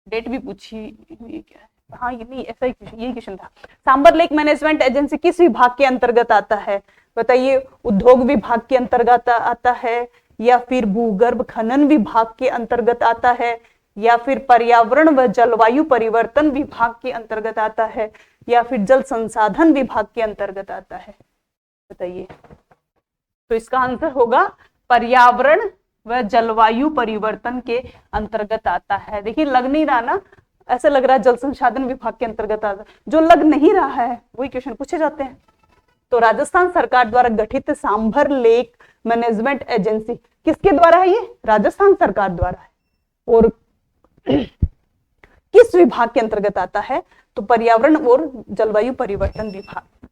date भी पूछी हुई क्या है? हाँ ये नहीं, ऐसा ही यही क्वेश्चन था। सांबर लेक मैनेजमेंट एजेंसी किस विभाग के अंतर्गत आता है? बताइए। उद्योग विभाग के अंतर्गत आता है, या फिर भूगर्भ खनन विभाग के अंतर्गत आता है, या फिर पर्यावरण व जलवायु परिवर्तन विभाग के अंतर्गत आता है, या फिर जल संसाधन विभाग के अंतर्गत आता है? बताइए। तो इसका आंसर होगा पर्यावरण व जलवायु परिवर्तन के अंतर्गत आता है। देखिए लग नहीं रहा ना, ऐसा लग रहा है जल संसाधन विभाग के अंतर्गत आता है। जो लग नहीं रहा है वही क्वेश्चन पूछे जाते हैं। तो राजस्थान सरकार द्वारा गठित सांभर लेक मैनेजमेंट एजेंसी किसके द्वारा है? ये राजस्थान सरकार द्वारा है। और किस विभाग के अंतर्गत आता है? तो पर्यावरण और जलवायु परिवर्तन विभाग।